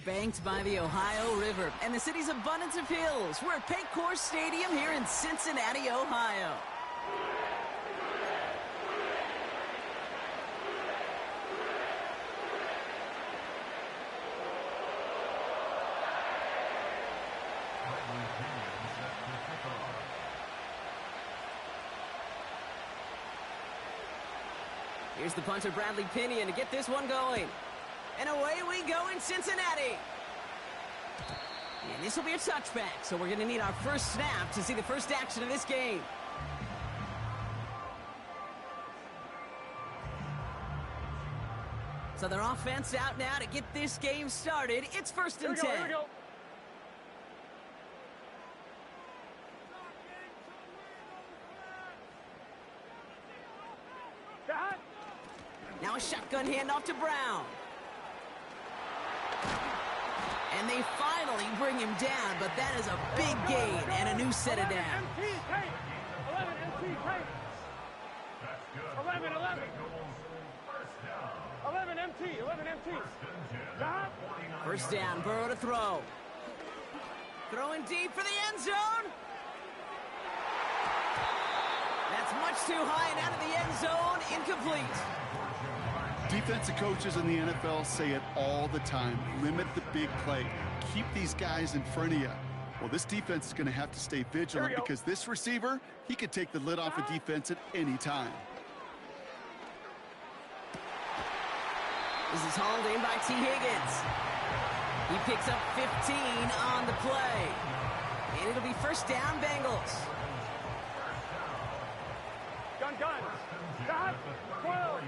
banked by the Ohio River and the city's abundance of hills. We're at Paycor Stadium here in Cincinnati, Ohio. Here's the punter, Bradley Pinion, to get this one going. And away we go in Cincinnati. And this will be a touchback, so we're going to need our first snap to see the first action of this game. So their offense out now to get this game started. It's 1st and 10. Here we go. Now a shotgun handoff to Brown. And they finally bring him down, but that is a big gain and a new set of downs. 11 MT. First down, Burrow to throw. Throwing deep for the end zone. That's much too high and out of the end zone, incomplete. Defensive coaches in the NFL say it all the time. Limit the big play. Keep these guys in front of you. Well, this defense is going to have to stay vigilant because this receiver, he could take the lid off a defense at any time. This is hauled in by T. Higgins. He picks up 15 on the play. And it'll be first down, Bengals. Gun. 12.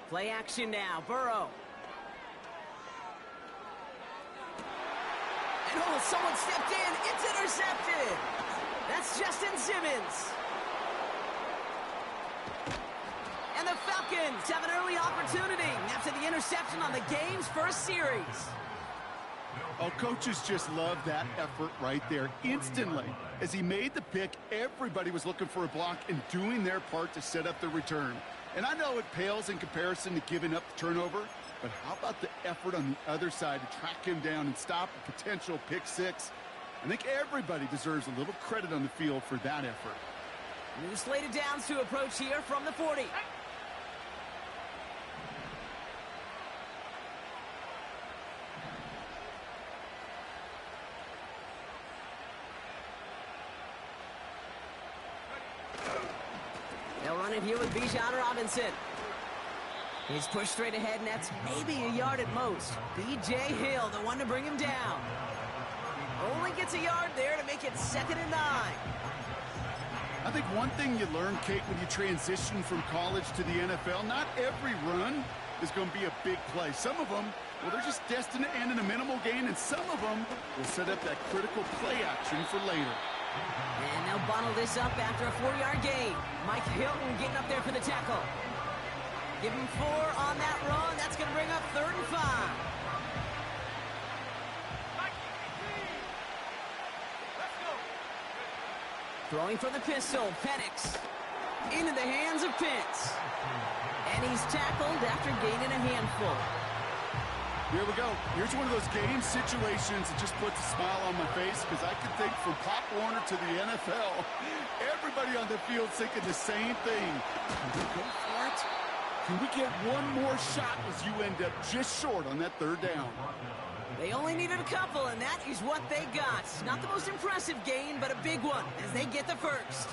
Play action now, Burrow. And oh, someone stepped in. It's intercepted. That's Justin Simmons. And the Falcons have an early opportunity after the interception on the game's first series. Oh, coaches just love that effort right there. Instantly, as he made the pick, everybody was looking for a block and doing their part to set up the return. And I know it pales in comparison to giving up the turnover, but how about the effort on the other side to track him down and stop a potential pick six? I think everybody deserves a little credit on the field for that effort. New slated downs to approach here from the 40. They'll run it here with Bijan Robinson. He's pushed straight ahead, and that's maybe a yard at most. B.J. Hill, the one to bring him down. Only gets a yard there to make it 2nd and 9. I think one thing you learn, Kate, when you transition from college to the NFL, not every run is going to be a big play. Some of them, well, they're just destined to end in a minimal gain, and some of them will set up that critical play action for later. And they'll bottle this up after a 4-yard gain. Mike Hilton getting up there for the tackle. Give him 4 on that run. That's going to bring up 3rd and 5. Throwing for the pistol, Penix. Into the hands of Pitts. And he's tackled after gaining a handful. Here we go. Here's one of those game situations that just puts a smile on my face because I can think from Pop Warner to the NFL, everybody on the field thinking the same thing. Can we go for it? Can we get one more shot as you end up just short on that 3rd down? They only needed a couple, and that is what they got. Not the most impressive gain, but a big one as they get the first.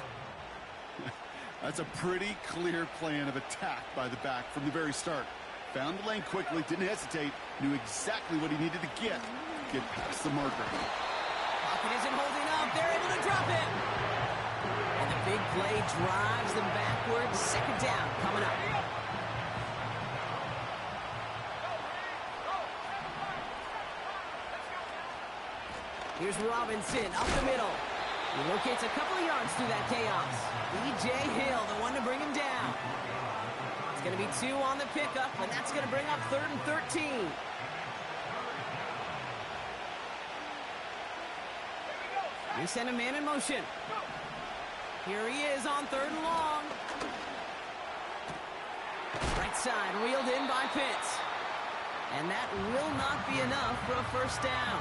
That's a pretty clear plan of attack by the back from the very start. Found the lane quickly, didn't hesitate, knew exactly what he needed to get past the marker. Pocket isn't holding up. They're able to drop him. And the big play drives them backwards. 2nd down coming up. Here's Robinson up the middle. He locates a couple of yards through that chaos. B.J. Hill, the one to bring him down. It's going to be 2 on the pickup, and that's going to bring up 3rd and 13. They send a man in motion. Here he is on 3rd and long. Right side, reeled in by Pitts. And that will not be enough for a first down.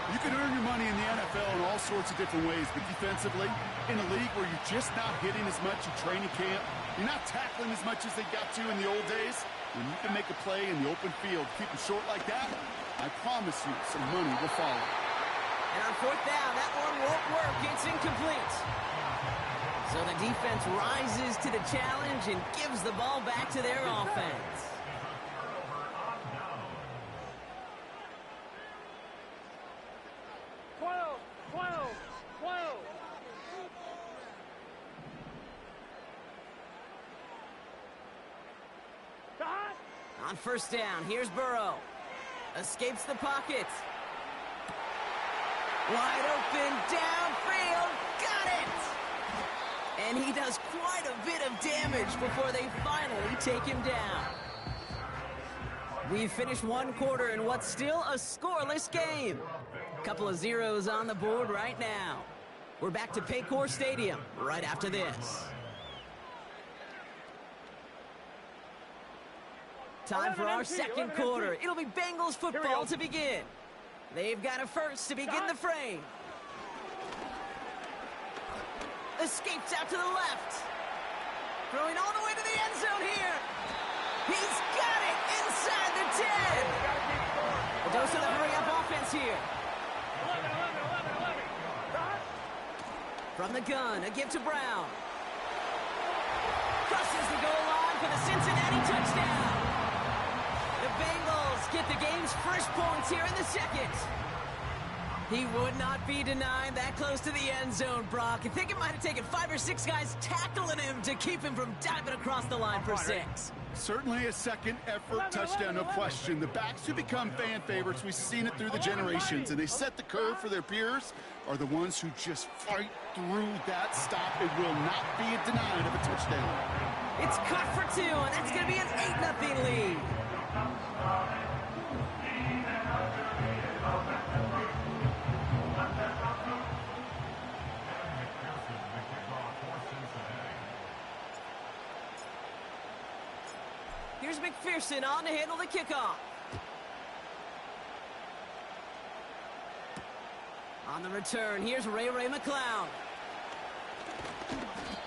You can earn your money in the NFL in all sorts of different ways, but defensively, in a league where you're just not hitting as much in training camp, you're not tackling as much as they got to in the old days, when you can make a play in the open field, keep them short like that, I promise you some money will follow. And on 4th down, that one won't work. It's incomplete. So the defense rises to the challenge and gives the ball back to their offense. On 1st down, here's Burrow. Escapes the pocket. Wide open, downfield, got it! And he does quite a bit of damage before they finally take him down. We've finished 1 quarter in what's still a scoreless game. Couple of zeros on the board right now. We're back to Paycor Stadium right after this. Time for our 2nd quarter. It'll be Bengals football to begin. They've got a first to begin the frame. Escapes out to the left. Throwing all the way to the end zone here. He's got it inside the 10. A dose of the hurry-up offense here. 11. From the gun, a give to Brown. Crosses the goal line for the Cincinnati touchdown. The Bengals get the game's first points here in the 2nd. He would not be denied that close to the end zone, Brock. I think it might have taken 5 or 6 guys tackling him to keep him from diving across the line for 6. Certainly a second effort touchdown, no question. The backs who become fan favorites, we've seen it through the generations, and they set the curve for their peers, are the ones who just fight through that stop. It will not be denied of a touchdown. It's cut for 2, and that's going to be an 8-0 lead. Here's McPherson on to handle the kickoff. On the return, here's Ray McCloud.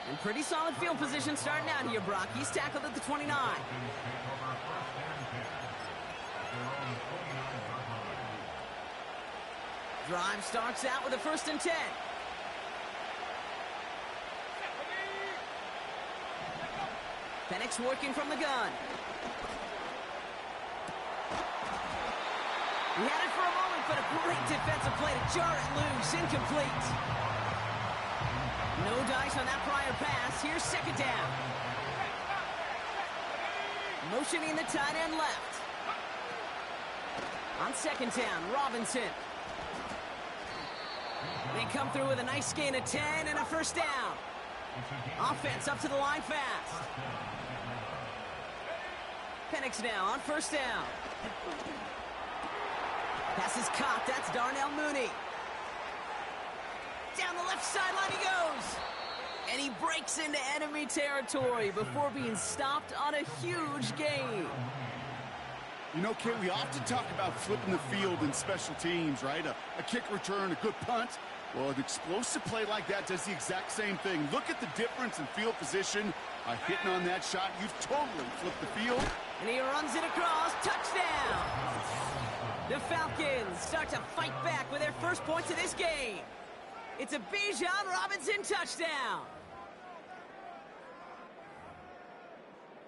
And pretty solid field position starting out here, Brock. He's tackled at the 29. Drive starts out with a 1st and 10. Penix working from the gun. He had it for a moment, but a great defensive play to jar it loose. Incomplete. No dice on that prior pass. Here's 2nd down. Motioning the tight end left. On 2nd down, Robinson. They come through with a nice gain of 10 and a 1st down. Offense up to the line fast. Penix now on 1st down. Pass is caught. That's Darnell Mooney. Down the left sideline he goes. And he breaks into enemy territory before being stopped on a huge gain. You know, Kate, we often talk about flipping the field in special teams, right? A kick return, a good punt. Well, an explosive play like that does the exact same thing. Look at the difference in field position. By hitting on that shot, you've totally flipped the field. And he runs it across. Touchdown! The Falcons start to fight back with their first points of this game. It's a Bijan Robinson touchdown.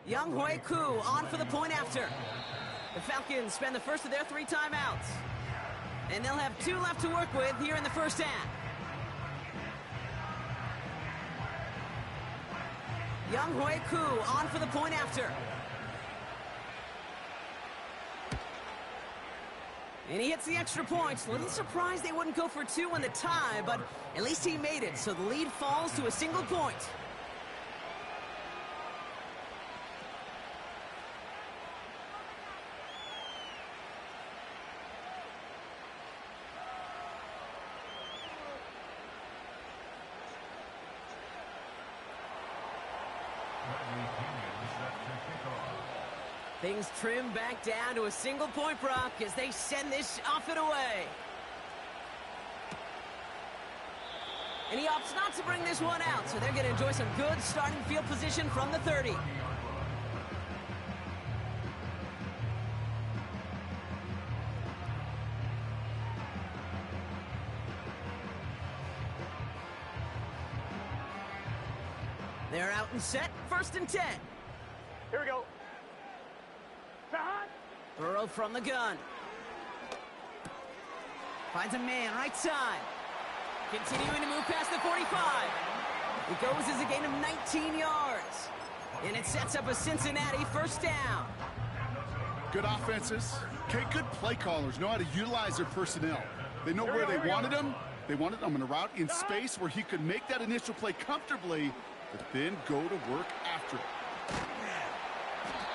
Young Hui Koo on for the point after. The Falcons spend the first of their 3 timeouts. And they'll have 2 left to work with here in the 1st half. Young Hui Koo on for the point after. And he hits the extra points. A little surprised they wouldn't go for 2 in the tie, but at least he made it, so the lead falls to a single point. Things trim back down to a single-point Brock as they send this off and away. And he opts not to bring this one out, so they're going to enjoy some good starting field position from the 30. They're out and set, 1st and 10. Here we go. Behind. Burrow from the gun. Finds a man right side. Continuing to move past the 45. It goes as a gain of 19 yards. And it sets up a Cincinnati 1st down. Good offenses. Okay, good play callers know how to utilize their personnel. They know where they wanted him. They wanted him on a route in space where he could make that initial play comfortably, but then go to work after it.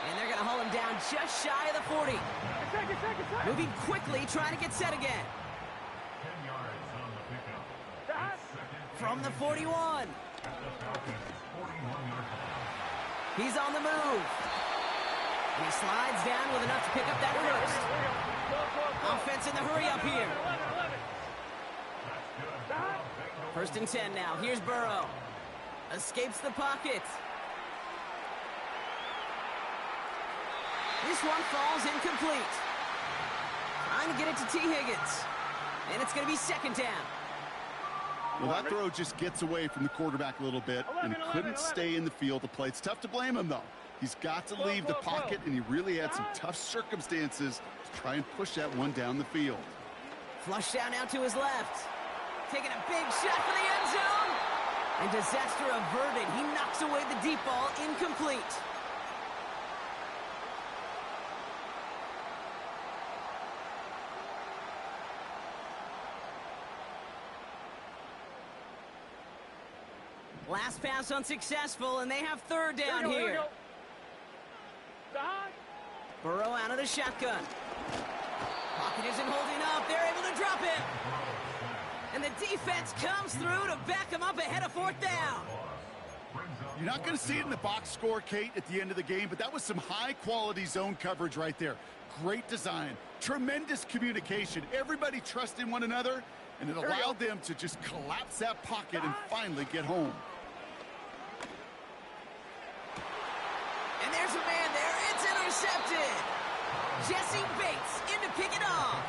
And they're going to haul him down just shy of the 40. Moving quickly, trying to get set again. From the 41. He's on the move. And he slides down with enough to pick up that 1st. Offense in the hurry up here. 1st and 10 now. Here's Burrow. Escapes the pocket. This one falls incomplete. Trying to get it to T. Higgins. And it's going to be 2nd down. Well, that throw just gets away from the quarterback a little bit and couldn't stay in the field to play. It's tough to blame him, though. He's got to leave the pocket, and he really had some tough circumstances to try and push that one down the field. Flush down now to his left. Taking a big shot for the end zone. And disaster averted. He knocks away the deep ball, incomplete. Last pass unsuccessful, and they have 3rd down here. Burrow out of the shotgun. Pocket isn't holding up. They're able to drop him. And the defense comes through to back him up ahead of 4th down. You're not going to see it in the box score, Kate, at the end of the game, but that was some high-quality zone coverage right there. Great design. Tremendous communication. Everybody trusting one another, and it allowed them to just collapse that pocket and finally get home. And there's a man there. It's intercepted. Jesse Bates in to pick it off.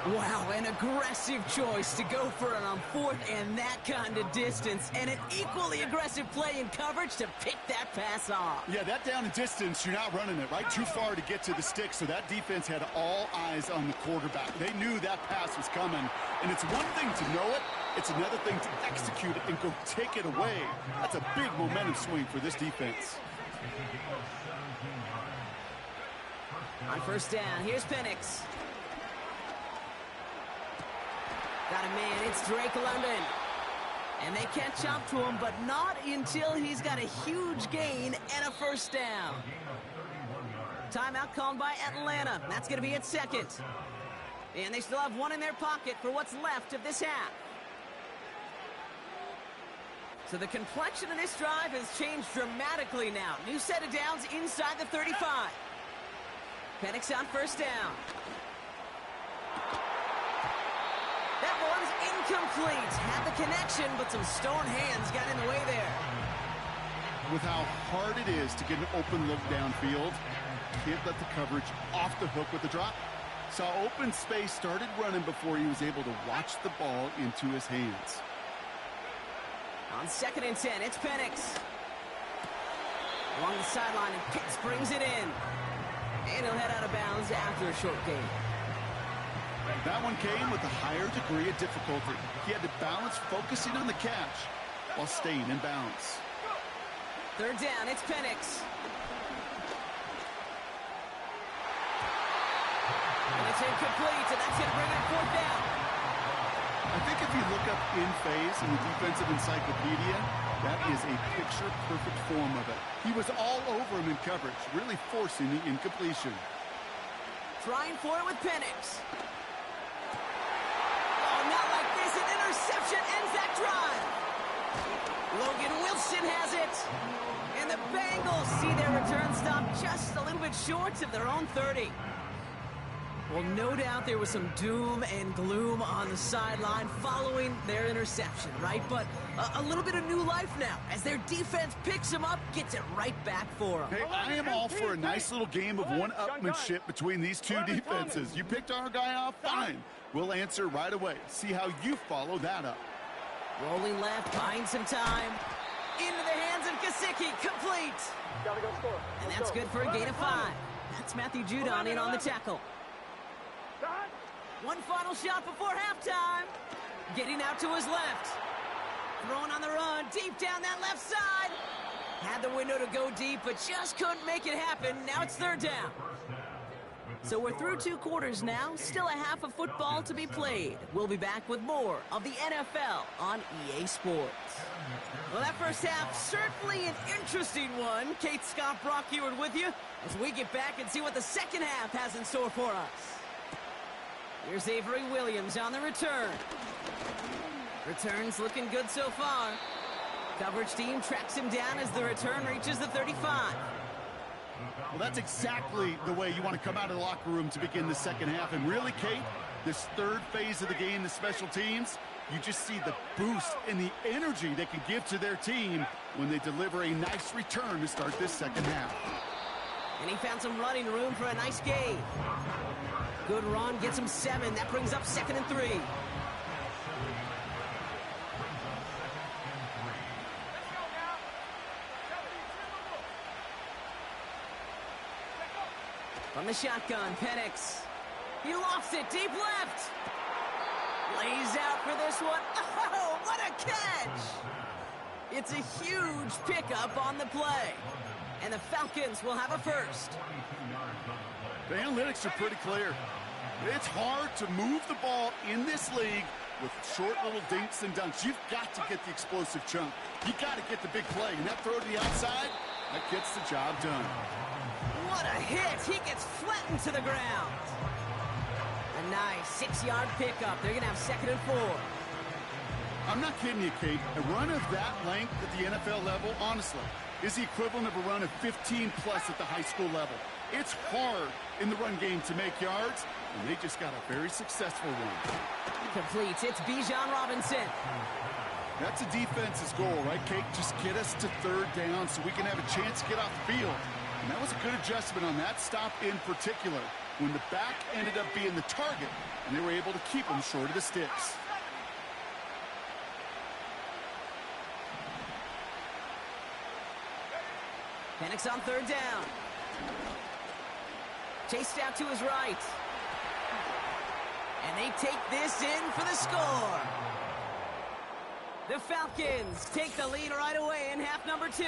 Wow, an aggressive choice to go for it on 4th and that kind of distance. And an equally aggressive play in coverage to pick that pass off. Yeah, that down and distance, you're not running it, right? Too far to get to the stick, so that defense had all eyes on the quarterback. They knew that pass was coming. And it's one thing to know it. It's another thing to execute it and go take it away. That's a big momentum swing for this defense. On 1st down, here's Penix. Got a man, it's Drake London. And they catch up to him, but not until he's got a huge gain and a 1st down. Timeout called by Atlanta. That's going to be its 2nd. And they still have one in their pocket for what's left of this half. So the complexion of this drive has changed dramatically now. New set of downs inside the 35. Penix on 1st down. That one's incomplete. Had the connection, but some stone hands got in the way there. With how hard it is to get an open look downfield, can't let the coverage off the hook with the drop. Saw open space, started running before he was able to watch the ball into his hands. On 2nd and 10, it's Penix. Along the sideline, and Pitts brings it in. And he'll head out of bounds after a short gain. That one came with a higher degree of difficulty. He had to balance focusing on the catch while staying in bounds. 3rd down, it's Penix. And it's incomplete, and that's going to bring up 4th down. I think if you look up in phase in the defensive encyclopedia, that is a picture-perfect form of it. He was all over him in coverage, really forcing the incompletion. Trying for it with Penix. Oh, not like this. An interception ends that drive. Logan Wilson has it. And the Bengals see their return stop just a little bit short of their own 30. Well, no doubt there was some doom and gloom on the sideline following their interception, right? But a little bit of new life now as their defense picks them up, gets it right back for them. Hey, I am all for a nice little game of one-upmanship between these two defenses. You picked our guy off, fine. We'll answer right away. See how you follow that up. Rolling left, buying some time. Into the hands of Gesicki, complete. Gotta go score. And that's good for a gain of 5. That's Matthew Judon in on the tackle. One final shot before halftime. Getting out to his left. Throwing on the run, deep down that left side. Had the window to go deep, but just couldn't make it happen. Now it's third down. So we're through 2 quarters now. Still a half of football to be played. We'll be back with more of the NFL on EA Sports. Well, that first half, certainly an interesting one. Kate Scott, Brock Ewart with you as we get back and see what the second half has in store for us. Here's Avery Williams on the return. Return's looking good so far. Coverage team tracks him down as the return reaches the 35. Well, that's exactly the way you want to come out of the locker room to begin the second half. And really, Kate, this third phase of the game, the special teams, you just see the boost and the energy they can give to their team when they deliver a nice return to start this second half. And he found some running room for a nice gain. Good run, gets him 7. That brings up 2nd and 3. From the shotgun, Penix. He lofts it deep left. Lays out for this one. Oh, what a catch! It's a huge pickup on the play. And the Falcons will have a first. The analytics are pretty clear. It's hard to move the ball in this league with short little dinks and dunks. You've got to get the explosive chunk. You've got to get the big play. And that throw to the outside, that gets the job done. What a hit! He gets flattened to the ground. A nice 6-yard pickup. They're going to have 2nd and 4. I'm not kidding you, Kate. A run of that length at the NFL level, honestly, is the equivalent of a run of 15-plus at the high school level. It's hard in the run game to make yards, and they just got a very successful one. Completes. It's Bijan Robinson. That's a defense's goal, right, Kate? Just get us to third down so we can have a chance to get off the field. And that was a good adjustment on that stop in particular, when the back ended up being the target, and they were able to keep him short of the sticks. Penix on third down. Chased out to his right. And they take this in for the score. The Falcons take the lead right away in half number 2.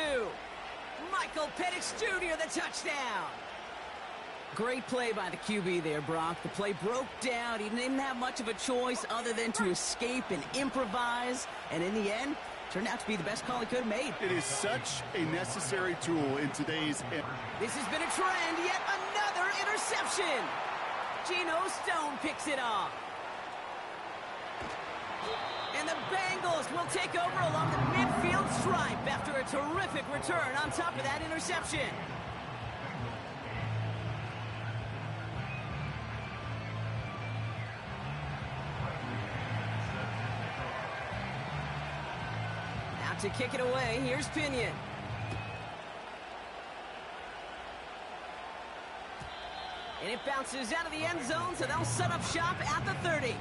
Michael Penix Jr., the touchdown. Great play by the QB there, Brock. The play broke down. He didn't have much of a choice other than to escape and improvise. And in the end, turned out to be the best call he could have made. It is such a necessary tool in today's... This has been a trend. Yet another interception. Geno Stone picks it off. And the Bengals will take over along the midfield stripe after a terrific return on top of that interception. Now to kick it away, here's Pinion. And it bounces out of the end zone, so they'll set up shop at the 30.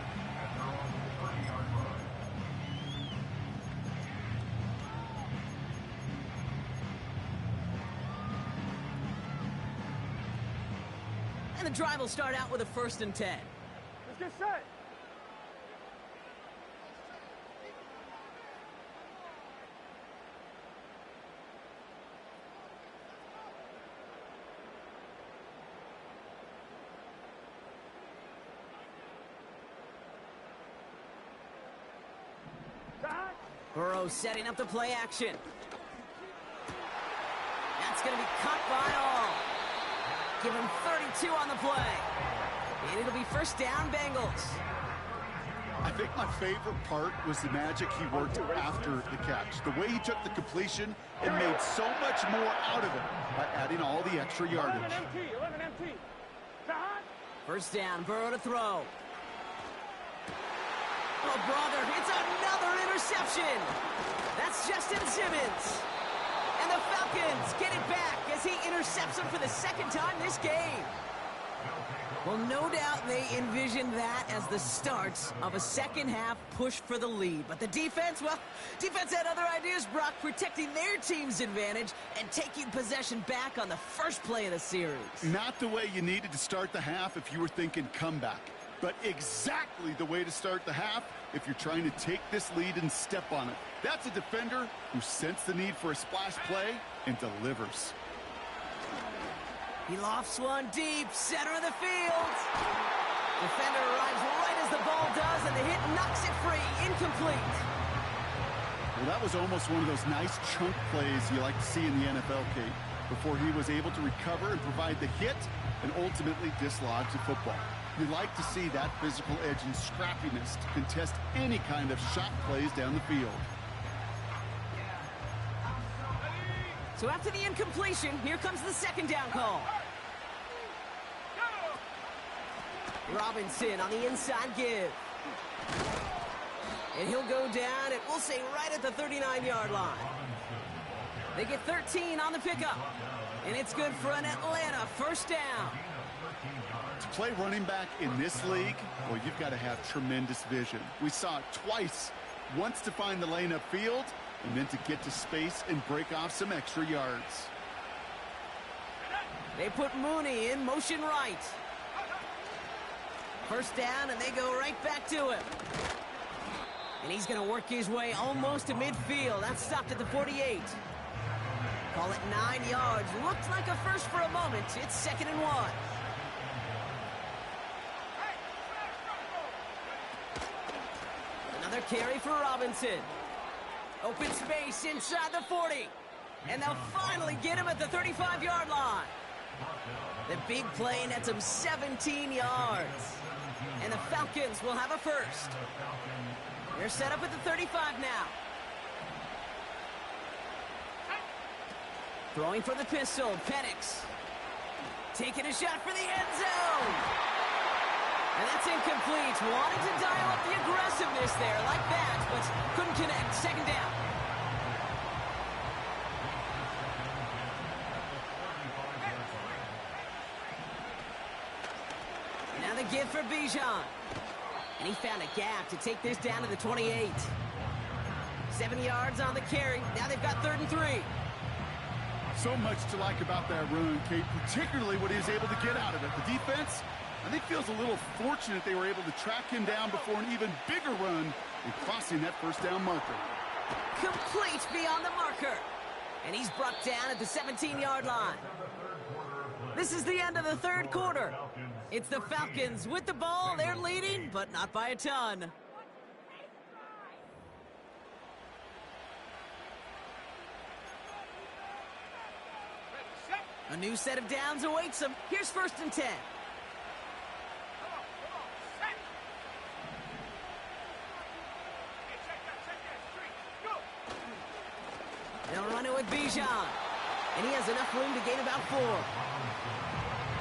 And the drive will start out with a 1st and 10. Let's get set. Burrow setting up the play action. That's going to be cut by all. Give him 32 on the play. And it'll be first down, Bengals. I think my favorite part was the magic he worked after the catch. The way he took the completion and made so much more out of it by adding all the extra yardage. 11 MT. First down, Burrow to throw. Oh, brother, it's another interception. That's Justin Simmons. And the Falcons get it back as he intercepts him for the second time this game. Well, no doubt they envisioned that as the start of a second-half push for the lead. But the defense, well, defense had other ideas, Brock, protecting their team's advantage and taking possession back on the first play of the series. Not the way you needed to start the half if you were thinking comeback, but exactly the way to start the half if you're trying to take this lead and step on it. That's a defender who sensed the need for a splash play and delivers. He lofts one deep, center of the field. Defender arrives right as the ball does, and the hit knocks it free, incomplete. Well, that was almost one of those nice chunk plays you like to see in the NFL, Kate, before he was able to recover and provide the hit and ultimately dislodge the football. You like to see that physical edge and scrappiness to contest any kind of shot plays down the field. So after the incompletion, here comes the second down call. Robinson on the inside give. And he'll go down, and we'll say right at the 39-yard line. They get 13 on the pickup. And it's good for an Atlanta first down. To play running back in this league, well, you've got to have tremendous vision. We saw it twice. Once to find the lane upfield, and then to get to space and break off some extra yards. They put Mooney in motion right. First down, and they go right back to him. And he's going to work his way almost to midfield. That's stopped at the 48. Call it 9 yards. Looked like a first for a moment. It's 2nd and 1. Another carry for Robinson. Open space inside the 40. And they'll finally get him at the 35-yard line. The big play nets him 17 yards. And the Falcons will have a first. They're set up at the 35 now. Throwing for the pistol, Penix. Taking a shot for the end zone. And that's incomplete. Wanted to dial up the aggressiveness there like that, but couldn't connect. Second down. Now the give for Bijan. And he found a gap to take this down to the 28. 7 yards on the carry. Now they've got 3rd and 3. So much to like about that run, Kate, particularly what he was able to get out of it. The defense, I think, feels a little fortunate they were able to track him down before an even bigger run and crossing that first down marker. Complete beyond the marker. And he's brought down at the 17-yard line. This is the end of the 3rd quarter. It's the Falcons with the ball. They're leading, but not by a ton. A new set of downs awaits them. Here's 1st and 10. They'll run it with Bijan. And he has enough room to gain about 4.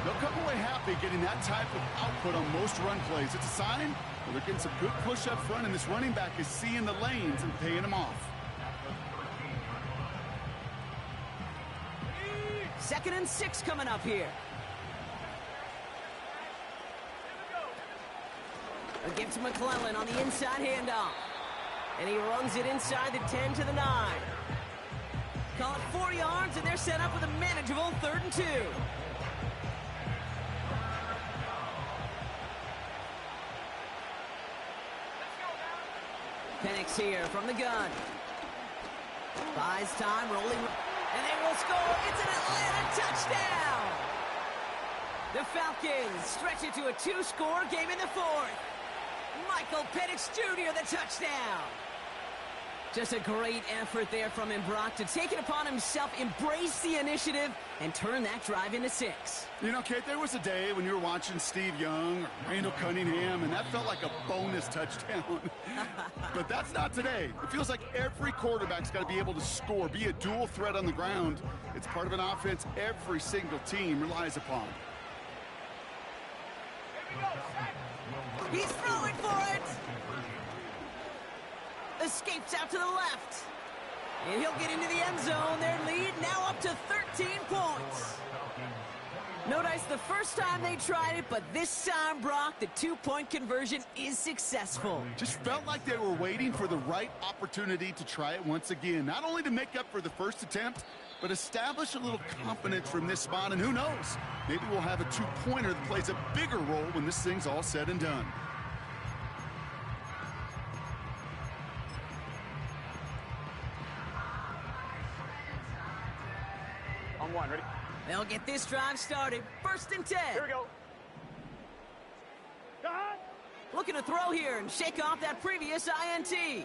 They'll come away happy getting that type of output on most run plays. It's a sign that they're getting some good push up front, and this running back is seeing the lanes and paying them off. 2nd and 6 coming up here. A give to McClellan on the inside handoff. And he runs it inside the 10 to the 9. Call it 4 yards, and they're set up with a manageable 3rd and 2. Penix here from the gun. Buys time, rolling, and they will score. It's an Atlanta touchdown! The Falcons stretch it to a 2-score game in the 4th. Michael Penix Jr. the touchdown. Just a great effort there from him, Brock, to take it upon himself, embrace the initiative, and turn that drive into 6. You know, Kate, there was a day when you were watching Steve Young or Randall Cunningham, and that felt like a bonus touchdown. But that's not today. It feels like every quarterback's got to be able to score, be a dual threat on the ground. It's part of an offense every single team relies upon. He's throwing for it! Escapes out to the left. And he'll get into the end zone. Their lead now up to 13 points. No dice the first time they tried it, but this time, Brock, the 2-point conversion is successful. Just felt like they were waiting for the right opportunity to try it once again. Not only to make up for the first attempt, but establish a little confidence from this spot. And who knows, maybe we'll have a 2-pointer that plays a bigger role when this thing's all said and done. On 1, ready? They'll get this drive started. 1st and 10. Here we go. God! Looking to throw here and shake off that previous INT.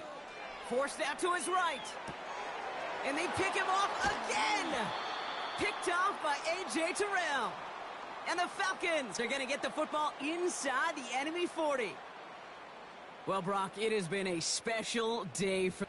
Forced out to his right. And they pick him off again. Picked off by A.J. Terrell. And the Falcons are going to get the football inside the enemy 40. Well, Brock, it has been a special day for...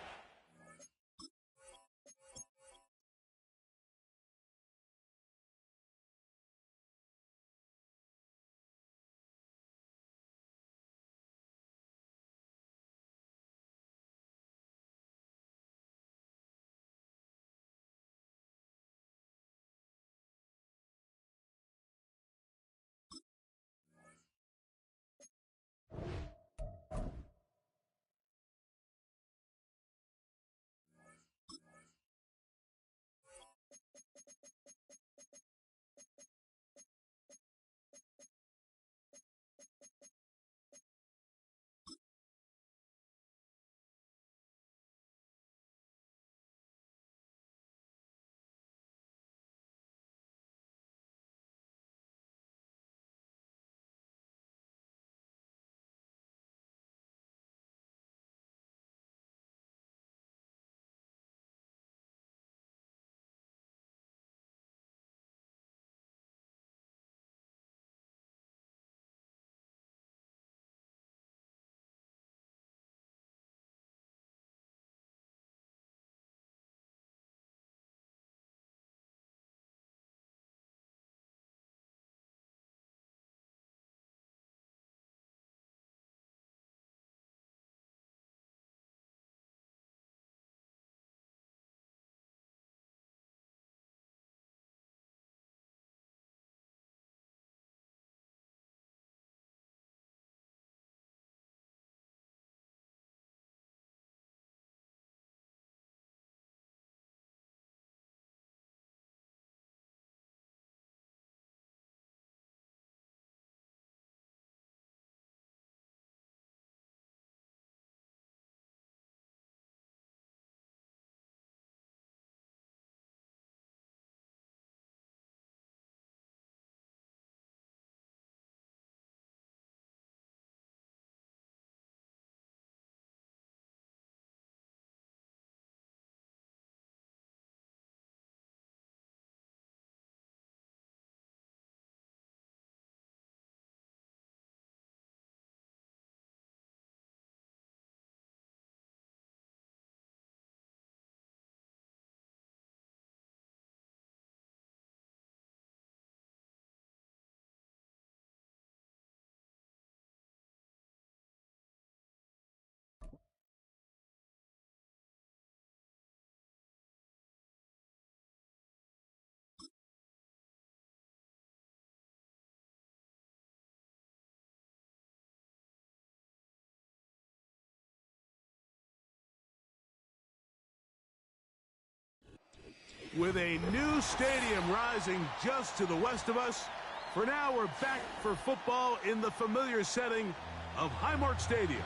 With a new stadium rising just to the west of us, for now we're back for football in the familiar setting of Highmark Stadium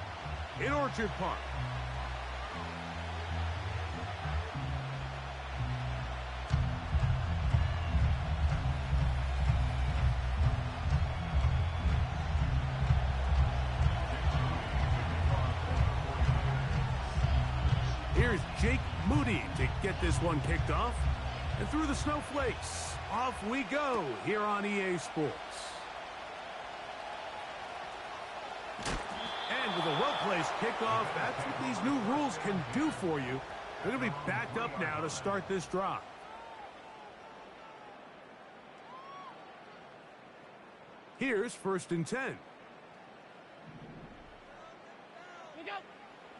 in Orchard Park. Here's Moody to get this one kicked off. And through the snowflakes, off we go here on EA Sports. And with a well-placed kickoff, that's what these new rules can do for you. They're going to be backed up now to start this drive. Here's 1st and 10.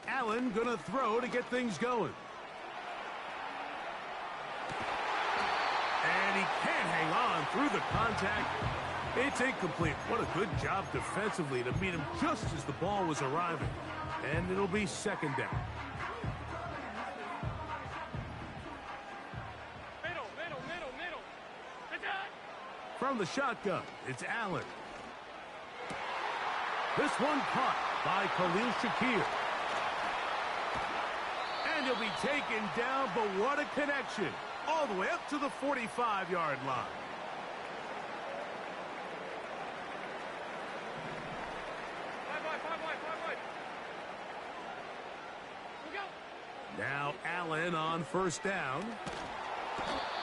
Allen gonna throw to get things going. And he can't hang on through the contact. It's incomplete. What a good job defensively to meet him just as the ball was arriving. And it'll be 2nd down. Middle. From the shotgun, it's Allen. This one caught by Khalil Shakir. And he'll be taken down, but what a connection. All the way up to the 45-yard line. Now Allen on 1st down.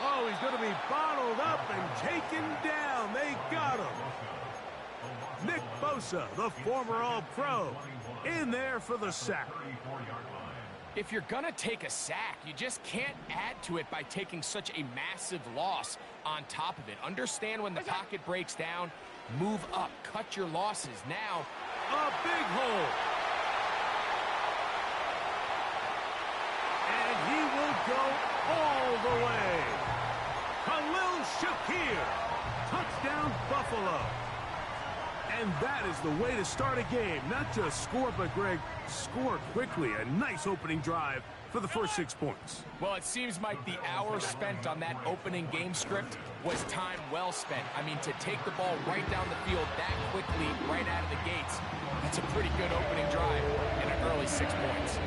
Oh, he's going to be bottled up and taken down. They got him. Nick Bosa, the former All-Pro, in there for the sack. If you're going to take a sack, you just can't add to it by taking such a massive loss on top of it. Understand when the pocket breaks down, move up, cut your losses. Now, a big hole. And he will go all the way. Khalil Shakir, touchdown Buffalo. And that is the way to start a game. Not just score, but, Greg, score quickly. A nice opening drive for the first 6 points. well, it seems like the hour spent on that opening game script was time well spent. I mean, to take the ball right down the field that quickly, right out of the gates, that's a pretty good opening drive and an early 6 points.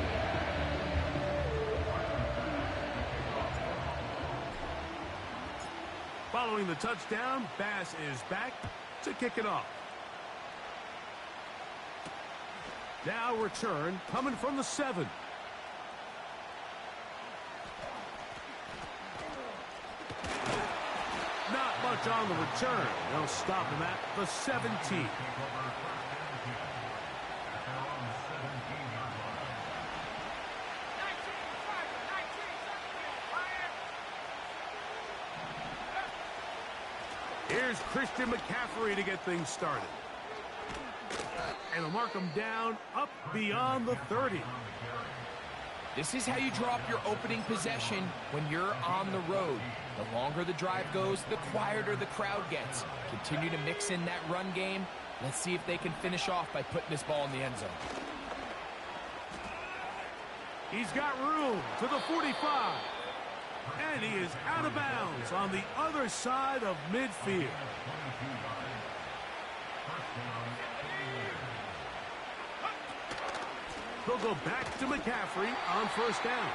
Following the touchdown, Bass is back to kick it off. Now return coming from the 7. Not much on the return. They'll stop him at the 17. Here's Christian McCaffrey to get things started. And they'll mark him down up beyond the 30. This is how you draw up your opening possession when you're on the road. The longer the drive goes, the quieter the crowd gets. Continue to mix in that run game. Let's see if they can finish off by putting this ball in the end zone. He's got room to the 45. And he is out of bounds on the other side of midfield. They'll go back to McCaffrey on 1st down.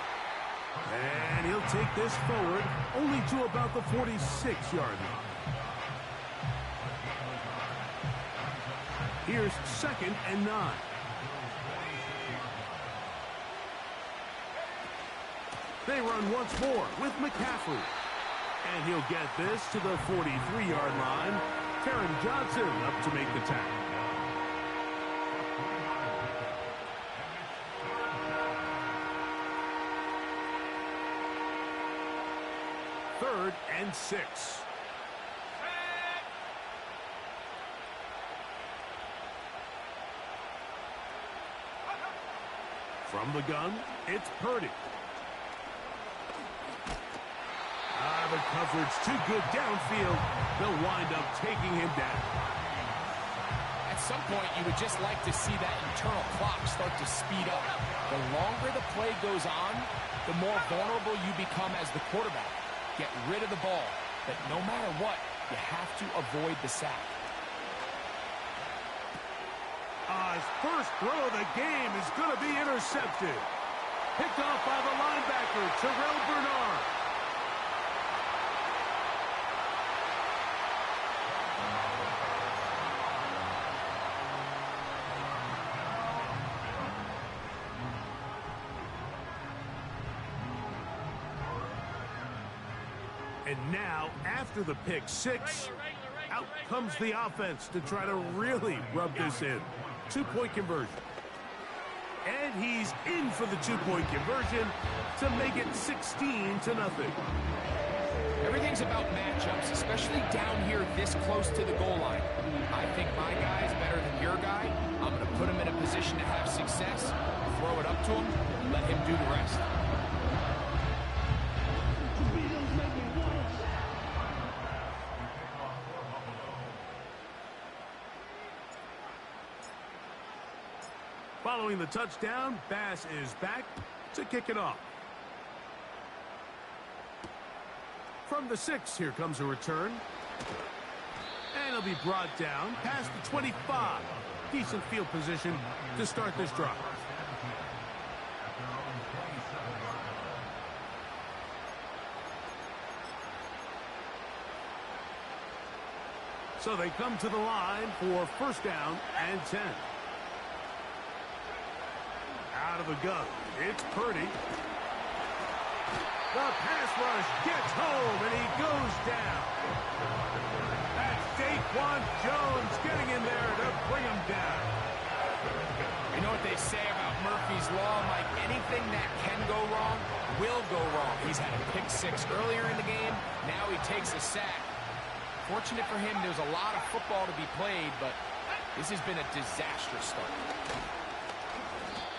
And he'll take this forward only to about the 46-yard line. Here's 2nd and 9. They run once more with McCaffrey. And he'll get this to the 43-yard line. Taron Johnson up to make the tackle. Third and 6. From the gun, it's Purdy. The coverage too good downfield. They'll wind up taking him down. At some point, you would just like to see that internal clock start to speed up. The longer the play goes on, the more vulnerable you become as the quarterback. Get rid of the ball, but no matter what, you have to avoid the sack. His first throw of the game is going to be intercepted. Picked off by the linebacker, Terrell Bernard. And now, after the pick six, out comes the offense to try to really rub this in. 2-point conversion. And he's in for the 2-point conversion to make it 16-0. Everything's about matchups, especially down here this close to the goal line. I think my guy is better than your guy. I'm going to put him in a position to have success, throw it up to him, and let him do the rest. Following the touchdown, Bass is back to kick it off. From the 6, here comes a return. And it'll be brought down past the 25. Decent field position to start this drive. So they come to the line for first down and 10. Out of the gun, it's Purdy. The pass rush gets home, and he goes down. That's Daquan Jones getting in there to bring him down. You know what they say about Murphy's Law, Mike? Anything that can go wrong will go wrong. He's had a pick six earlier in the game. Now he takes a sack. Fortunate for him, there's a lot of football to be played, but this has been a disastrous start.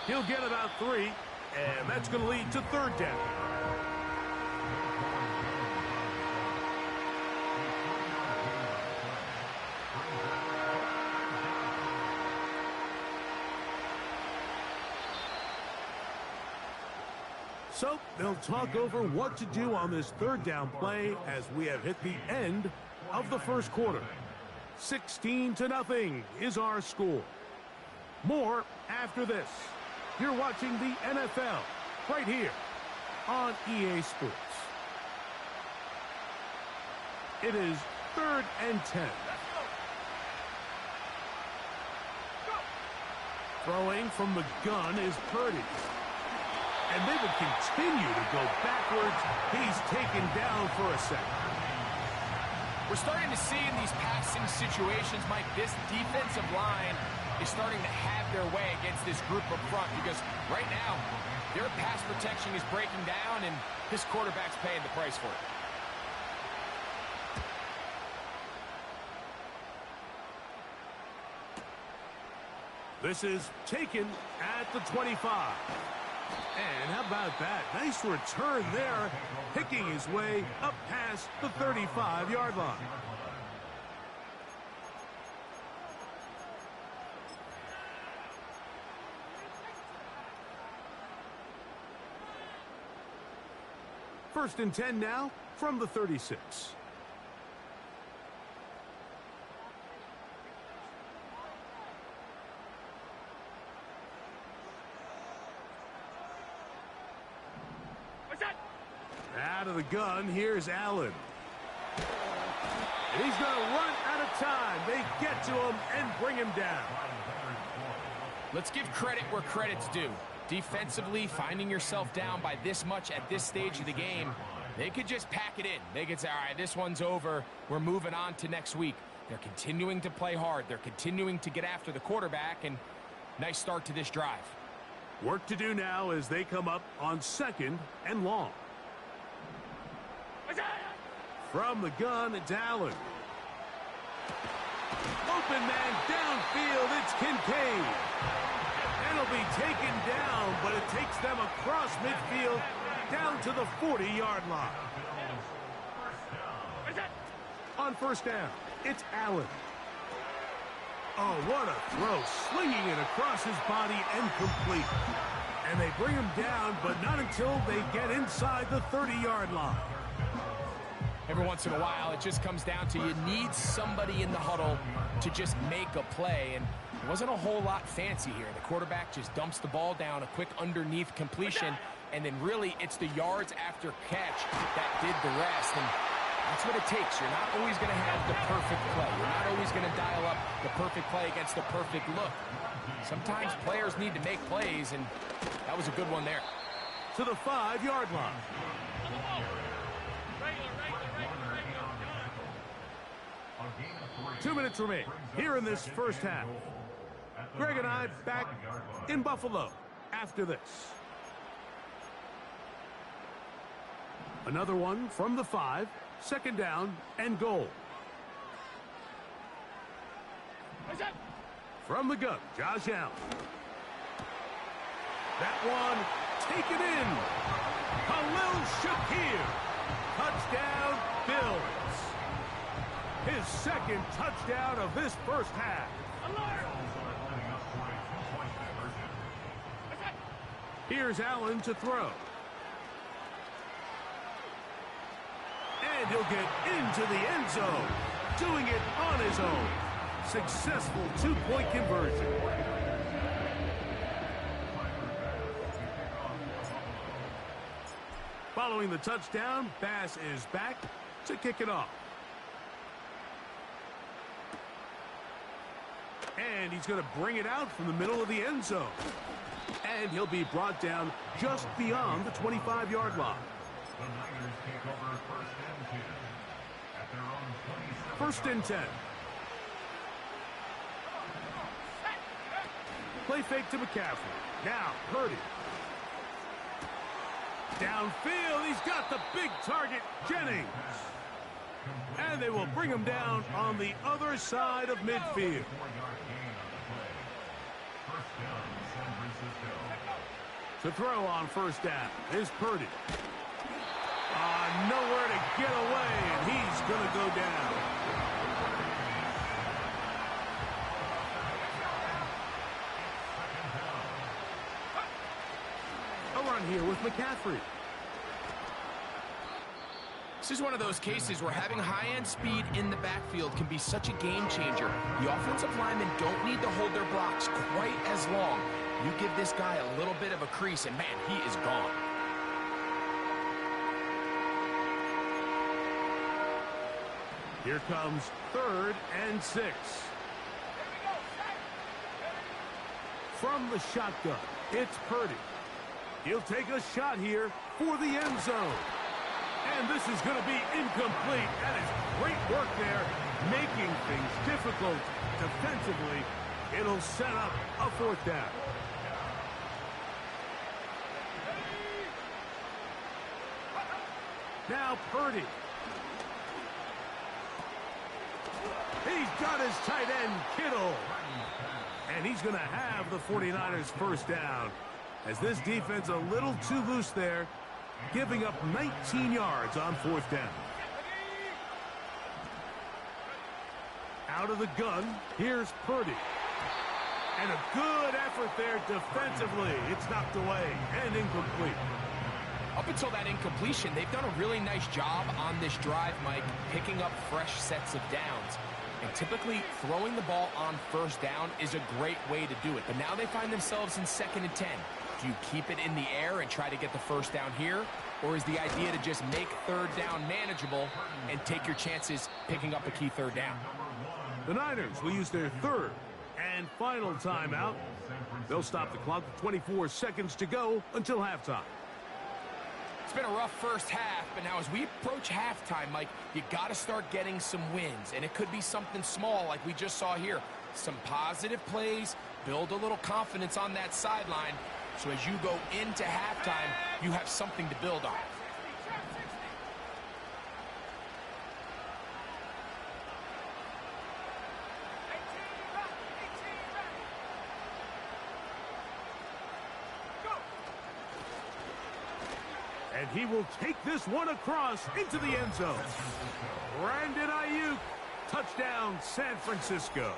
He'll get about 3, and that's going to lead to third down. So they'll talk over what to do on this third down play as we have hit the end of the first quarter. 16-0 is our score. More after this. You're watching the NFL right here on EA Sports. It is 3rd and 10. Throwing from the gun is Purdy. And they would continue to go backwards. He's taken down for a second. We're starting to see in these passing situations, Mike, this defensive line is starting to have their way against this group up front because right now their pass protection is breaking down and this quarterback's paying the price for it. This is taken at the 25. And how about that? Nice return there, picking his way up past the 35-yard line. First and 10 now from the 36. Out of the gun, here's Allen. And he's going to run out of time. They get to him and bring him down. Let's give credit where credit's due. Defensively, finding yourself down by this much at this stage of the game, they could just pack it in. They could say, all right, this one's over. We're moving on to next week. They're continuing to play hard. They're continuing to get after the quarterback, and nice start to this drive. Work to do now as they come up on 2nd and long. From the gun, it's Allen. Open man downfield, it's Kincaid. And it'll be taken down, but it takes them across midfield down to the 40-yard line. On first down, it's Allen. Oh, what a throw. Slinging it across his body and complete. And they bring him down, but not until they get inside the 30-yard line. Every once in a while, it just comes down to you need somebody in the huddle to just make a play. And it wasn't a whole lot fancy here. The quarterback just dumps the ball down, a quick underneath completion, and then really it's the yards after catch that did the rest. And that's what it takes. You're not always going to have the perfect play. You're not always going to dial up the perfect play against the perfect look. Sometimes players need to make plays, and that was a good one there. To the 5-yard line. Regular. 2 minutes remain here in this first half. Greg and I back in Buffalo after this. Another one from the 5, 2nd down and goal. From the gun, Josh Allen. That one taken in. Khalil Shakir. Touchdown, Bills. His 2nd touchdown of this first half. Here's Allen to throw. And he'll get into the end zone. Doing it on his own. Successful 2-point conversion. Following the touchdown, Bass is back to kick it off. And he's going to bring it out from the middle of the end zone. And he'll be brought down just beyond the 25-yard line. The Niners take over 1st and 10 at their own 1st and 10. Play fake to McCaffrey. Now, Purdy. Downfield, he's got the big target, Jennings. And they will bring him down on the other side of midfield. To throw on 1st down is Purdy. Nowhere to get away, and he's going to go down. A run here with McCaffrey. This is one of those cases where having high-end speed in the backfield can be such a game changer. The offensive linemen don't need to hold their blocks quite as long. You give this guy a little bit of a crease, and man, he is gone. Here comes 3rd and 6. From the shotgun, it's Purdy. He'll take a shot here for the end zone. And this is going to be incomplete. That is great work there, making things difficult defensively. It'll set up a 4th down. Now Purdy. He's got his tight end, Kittle. And he's going to have the 49ers 1st down. As this defense a little too loose there, giving up 19 yards on 4th down. Out of the gun, here's Purdy. And a good effort there defensively. It's knocked away and incomplete. Up until that incompletion, they've done a really nice job on this drive, Mike, picking up fresh sets of downs. And typically, throwing the ball on 1st down is a great way to do it. But now they find themselves in 2nd and 10. Do you keep it in the air and try to get the 1st down here? Or is the idea to just make 3rd down manageable and take your chances picking up a key 3rd down? The Niners will use their 3rd and final timeout. They'll stop the clock with 24 seconds to go until halftime. It's been a rough first half, but now as we approach halftime, Mike, you got to start getting some wins. And it could be something small like we just saw here. Some positive plays, build a little confidence on that sideline. So as you go into halftime, you have something to build on. And he will take this one across into the end zone. Brandon Ayuk, touchdown San Francisco.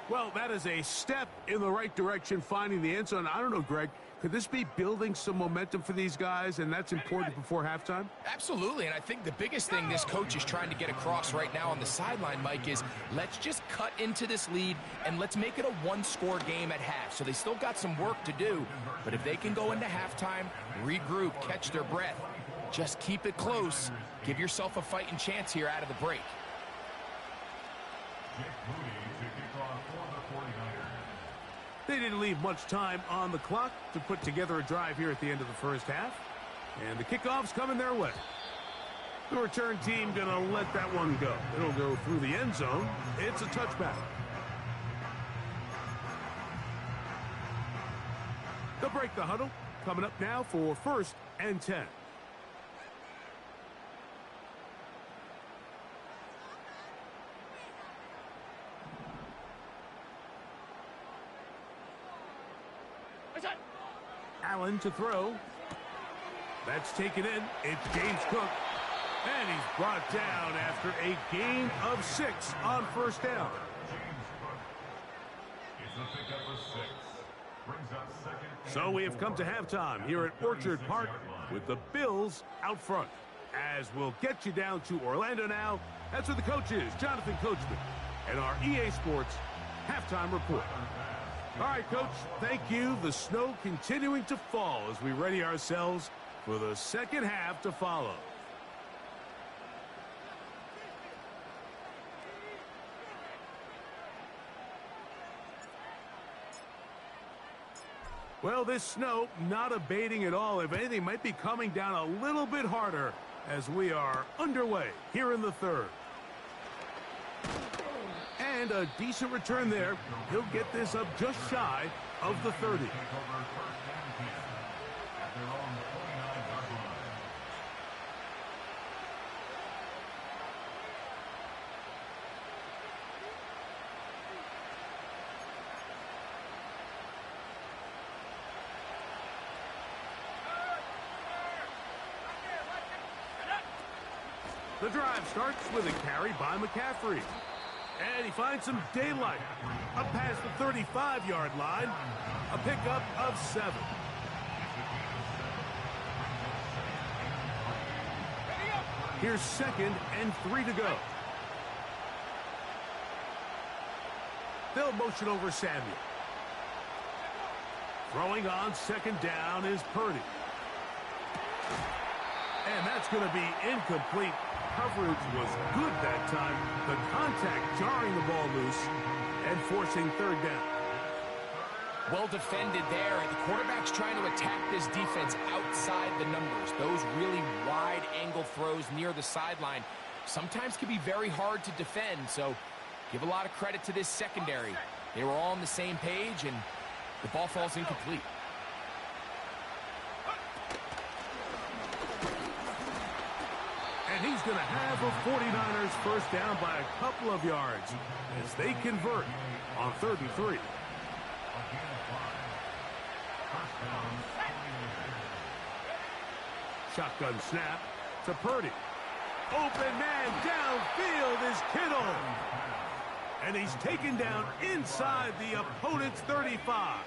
Well, that is a step in the right direction, finding the end zone. I don't know, Greg, could this be building some momentum for these guys, and that's important before halftime? Absolutely, and I think the biggest thing this coach is trying to get across right now on the sideline, Mike, is let's just cut into this lead, and let's make it a one-score game at half. So they still got some work to do, but if they can go into halftime, regroup, catch their breath, just keep it close, give yourself a fighting chance here out of the break. They didn't leave much time on the clock to put together a drive here at the end of the first half. And the kickoff's coming their way. The return team going to let that one go. It'll go through the end zone. It's a touchback. They'll break the huddle. Coming up now for 1st and 10. Allen to throw. That's taken in. It's James Cook. And he's brought down after a gain of 6 on 1st down. It's a pickup of 6. Brings up 2nd. So we have come to halftime here at Orchard Park with the Bills out front. As we'll get you down to Orlando now. That's where the coach is, Jonathan Coachman, and our EA Sports halftime report. All right, Coach, thank you. The snow continuing to fall as we ready ourselves for the second half to follow. Well, this snow not abating at all. If anything, might be coming down a little bit harder as we are underway here in the 3rd. And a decent return there. He'll get this up just shy of the 30. The drive starts with a carry by McCaffrey. And he finds some daylight. Up past the 35-yard line. A pickup of 7. Here's 2nd and 3 to go. They'll motion over Samuel. Throwing on 2nd down is Purdy. And that's going to be incomplete. Coverage was good that time. The contact jarring the ball loose and forcing 3rd down. Well defended there. The quarterback's trying to attack this defense outside the numbers. Those really wide angle throws near the sideline sometimes can be very hard to defend. So give a lot of credit to this secondary. They were all on the same page and the ball falls incomplete. And he's going to have a 49ers 1st down by a couple of yards as they convert on 3rd and 3. Shotgun snap to Purdy. Open man downfield is Kittle. And he's taken down inside the opponent's 35.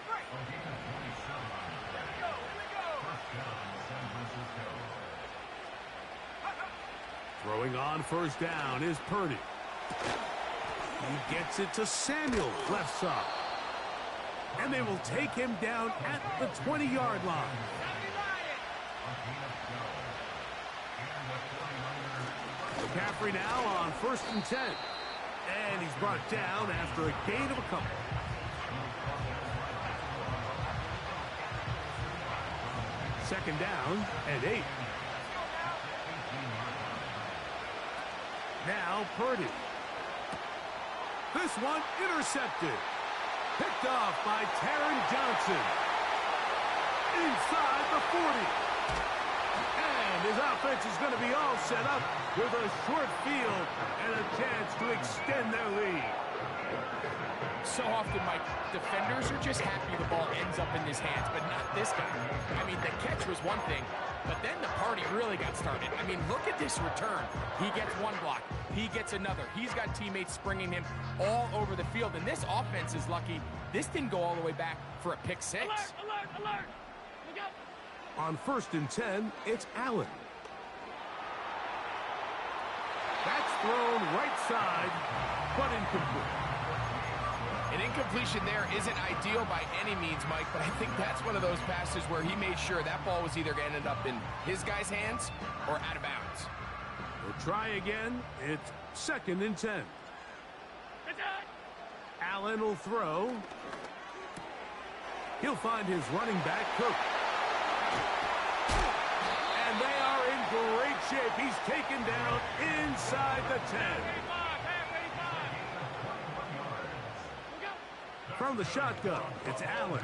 Throwing on 1st down is Purdy. He gets it to Samuel, left side. And they will take him down at the 20-yard line. McCaffrey now on 1st and 10. And he's brought down after a gain of a couple. Second down and 8. Now Purdy. This one intercepted. Picked off by Taron Johnson. Inside the 40. And his offense is going to be all set up with a short field and a chance to extend their lead. So often, Mike, defenders are just happy the ball ends up in his hands, but not this guy. I mean, the catch was one thing, but then the party really got started. I mean, look at this return. He gets one block. He gets another. He's got teammates springing him all over the field, and this offense is lucky. This didn't go all the way back for a pick six. Alert, alert, alert. Look out. On 1st and 10, it's Allen. That's thrown right side, but incomplete. An incompletion there isn't ideal by any means, Mike, but I think that's one of those passes where he made sure that ball was either going to end up in his guy's hands or out of bounds. We'll try again. It's 2nd and 10. Allen will throw. He'll find his running back, Cook. great shape. He's taken down inside the 10. From the shotgun, it's Allen.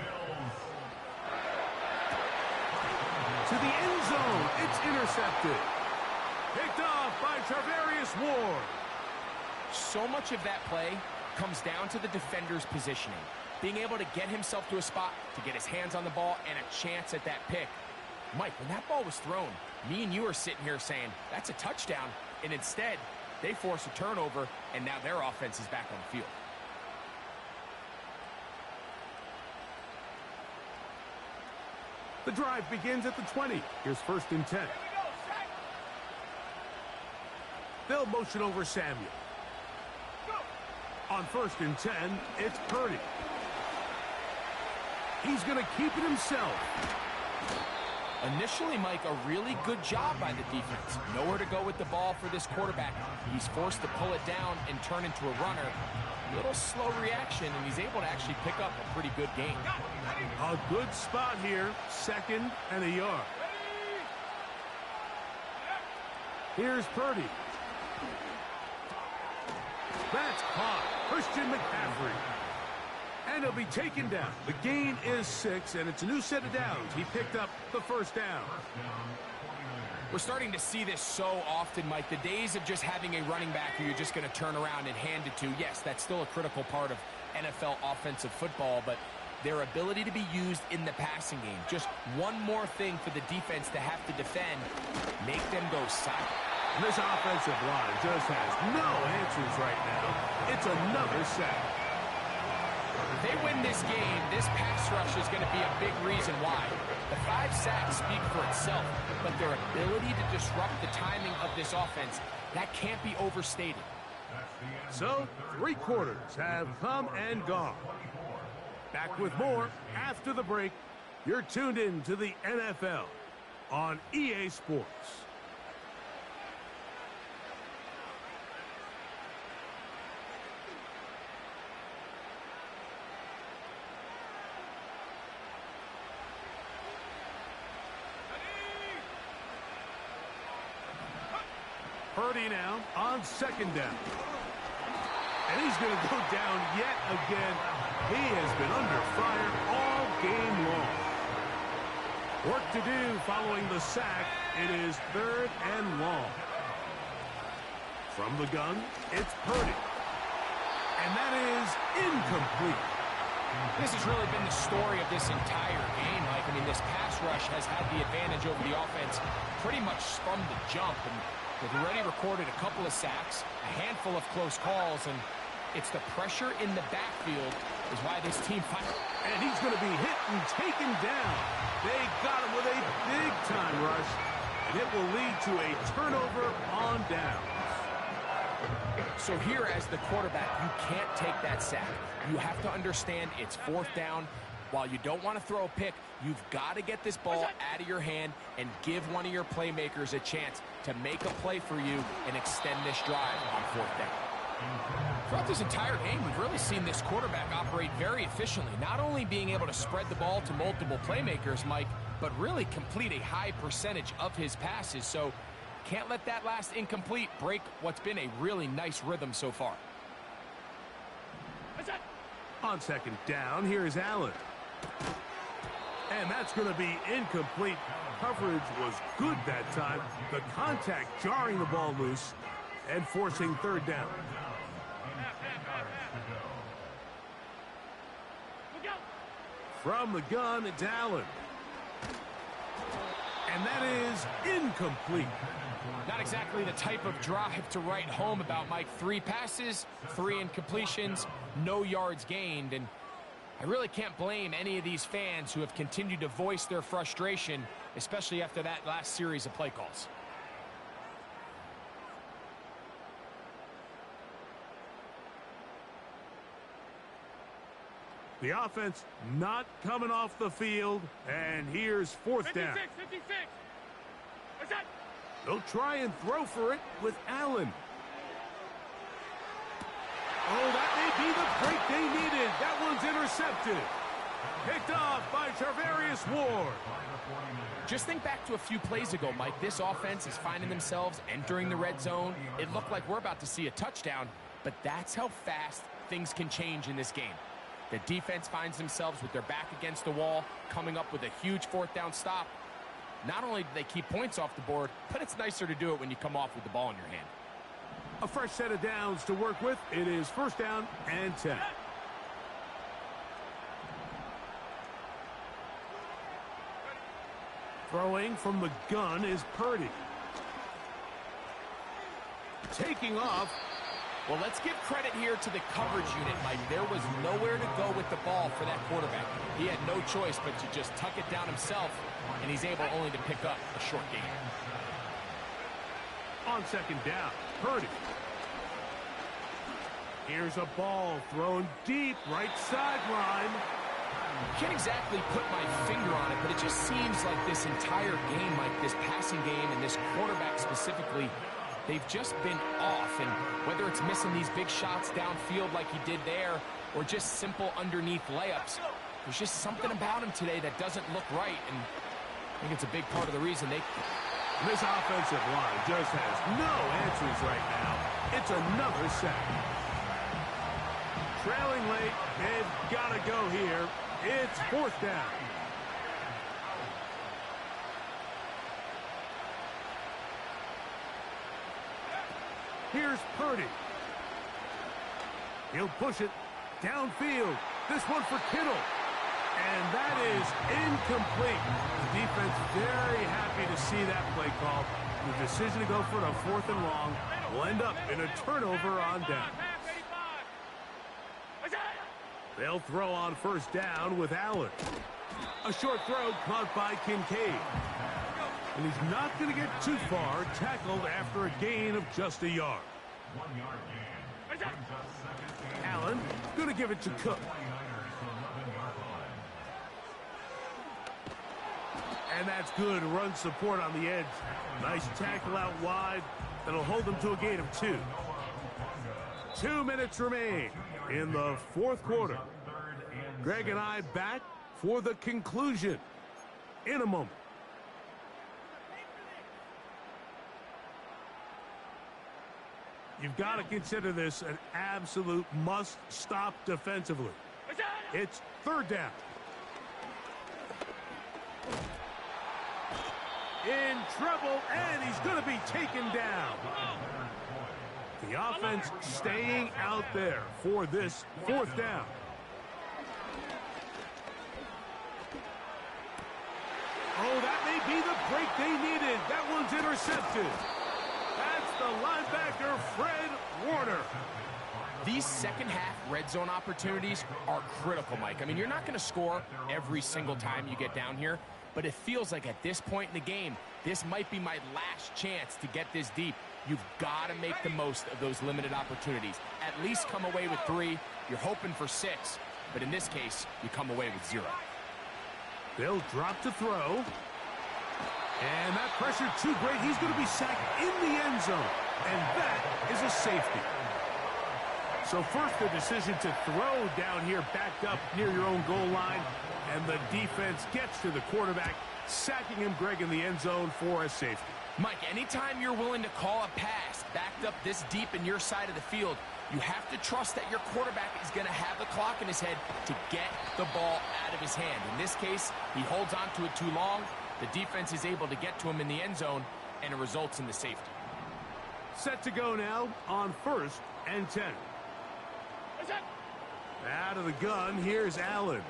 To the end zone, it's intercepted. Picked off by Tarvarius Ward. So much of that play comes down to the defender's positioning. Being able to get himself to a spot, to get his hands on the ball, and a chance at that pick. Mike, when that ball was thrown, me and you are sitting here saying, that's a touchdown. And instead, they force a turnover, and now their offense is back on the field. The drive begins at the 20. Here's 1st and 10. They'll motion over Samuel. On 1st and 10, it's Purdy. He's going to keep it himself. Initially, Mike, a really good job by the defense. Nowhere to go with the ball for this quarterback. He's forced to pull it down and turn into a runner. Little slow reaction, and he's able to actually pick up a pretty good gain. A good spot here, 2nd and a yard. Here's Purdy. That's caught. Christian McCaffrey. And he'll be taken down. The gain is 6, and it's a new set of downs. He picked up the 1st down. We're starting to see this so often, Mike. The days of just having a running back who you're just going to turn around and hand it to, yes, that's still a critical part of NFL offensive football, but their ability to be used in the passing game, just one more thing for the defense to have to defend, make them go silent. And this offensive line just has no answers right now. It's another sack. If they win this game, this pass rush is going to be a big reason why. The 5 sacks speak for itself, but their ability to disrupt the timing of this offense, that can't be overstated. So, 3 quarters have come and gone. Back with more after the break. You're tuned in to the NFL on EA Sports. Purdy now on 2nd down. And he's going to go down yet again. He has been under fire all game long. Work to do following the sack. It is 3rd and long. From the gun, it's Purdy. And that is incomplete. This has really been the story of this entire game, Mike. I mean, this pass rush has had the advantage over the offense pretty much from the jump. And they've already recorded a couple of sacks, a handful of close calls, and it's the pressure in the backfield is why this team fights. And he's going to be hit and taken down. They got him with a big-time rush, and it will lead to a turnover on downs. So here as the quarterback, you can't take that sack. You have to understand it's 4th down. While you don't want to throw a pick, you've got to get this ball out of your hand and give one of your playmakers a chance to make a play for you and extend this drive on 4th down. Throughout this entire game, we've really seen this quarterback operate very efficiently, not only being able to spread the ball to multiple playmakers, Mike, but really complete a high percentage of his passes. So can't let that last incomplete break what's been a really nice rhythm so far. On 2nd down, here's Allen. And that's going to be incomplete. Coverage was good that time. The contact jarring the ball loose and forcing 3rd down. From the gun, it's Allen. And that is incomplete. Not exactly the type of drive to write home about, Mike. 3 passes, 3 incompletions, no yards gained. And I really can't blame any of these fans who have continued to voice their frustration, especially after that last series of play calls. The offense not coming off the field, and here's 4th down. 56. What's that? They'll try and throw for it with Allen. Oh, that may be the break they needed. That one's intercepted. Picked off by Charvarius Ward. Just think back to a few plays ago, Mike. This offense is finding themselves entering the red zone. It looked like we're about to see a touchdown, but that's how fast things can change in this game. The defense finds themselves with their back against the wall, coming up with a huge fourth down stop. Not only do they keep points off the board, but it's nicer to do it when you come off with the ball in your hand. A fresh set of downs to work with. It is first down and 10. Throwing from the gun is Purdy. Taking off. Well, let's give credit here to the coverage unit, Mike. There was nowhere to go with the ball for that quarterback. He had no choice but to just tuck it down himself, and he's able only to pick up a short gain. On second down, Purdy. Here's a ball thrown deep right sideline. Can't exactly put my finger on it, but it just seems like this entire game, Mike, this passing game and this quarterback specifically, they've just been off. And whether it's missing these big shots downfield like he did there or just simple underneath layups, there's just something about him today that doesn't look right. And I think it's a big part of the reason they... This offensive line just has no answers right now. It's another sack. Trailing late, they've got to go here. It's fourth down. Here's Purdy. He'll push it downfield. This one for Kittle. And that is incomplete. The defense very happy to see that play call. The decision to go for it on fourth and long will end up in a turnover on down. They'll throw on first down with Allen. A short throw caught by Kincaid. And he's not going to get too far, tackled after a gain of just a yard. 1 yard gain. Allen going to give it to Cook. And that's good run support on the edge. Nice tackle out wide. That'll hold them to a gain of 2. 2 minutes remain in the fourth quarter. Greg and I back for the conclusion in a moment. You've got to consider this an absolute must-stop defensively. It's third down. In trouble, and he's going to be taken down. The offense staying out there for this fourth down. Oh, that may be the break they needed. That one's intercepted. That's the linebacker, Fred Warner. These second-half red zone opportunities are critical, Mike. I mean, you're not going to score every single time you get down here, but it feels like at this point in the game, this might be my last chance to get this deep. You've got to make the most of those limited opportunities. At least come away with 3. You're hoping for 6, but in this case, you come away with 0. They'll drop to throw. And that pressure too great. He's going to be sacked in the end zone. And that is a safety. So first the decision to throw down here backed up near your own goal line. And the defense gets to the quarterback, sacking him, Greg, in the end zone for a safety. Mike, anytime you're willing to call a pass backed up this deep in your side of the field, you have to trust that your quarterback is going to have the clock in his head to get the ball out of his hand. In this case, he holds on to it too long. The defense is able to get to him in the end zone, and it results in the safety. Set to go now on first and 10. Out of the gun, here's Allen.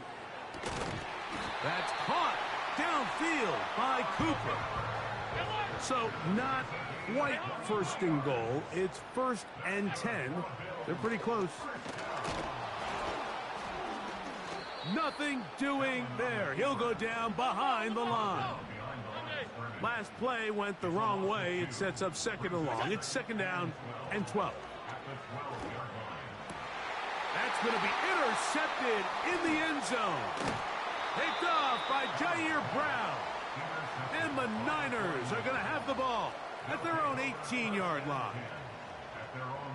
That's caught downfield by Cooper. So not quite first and goal. It's first and 10. They're pretty close. Nothing doing there. He'll go down behind the line. Last play went the wrong way. It sets up second and long. It's second down and 12. That's going to be intercepted in the end zone. Picked off by Jair Brown. And the Niners are going to have the ball at their own 18-yard line.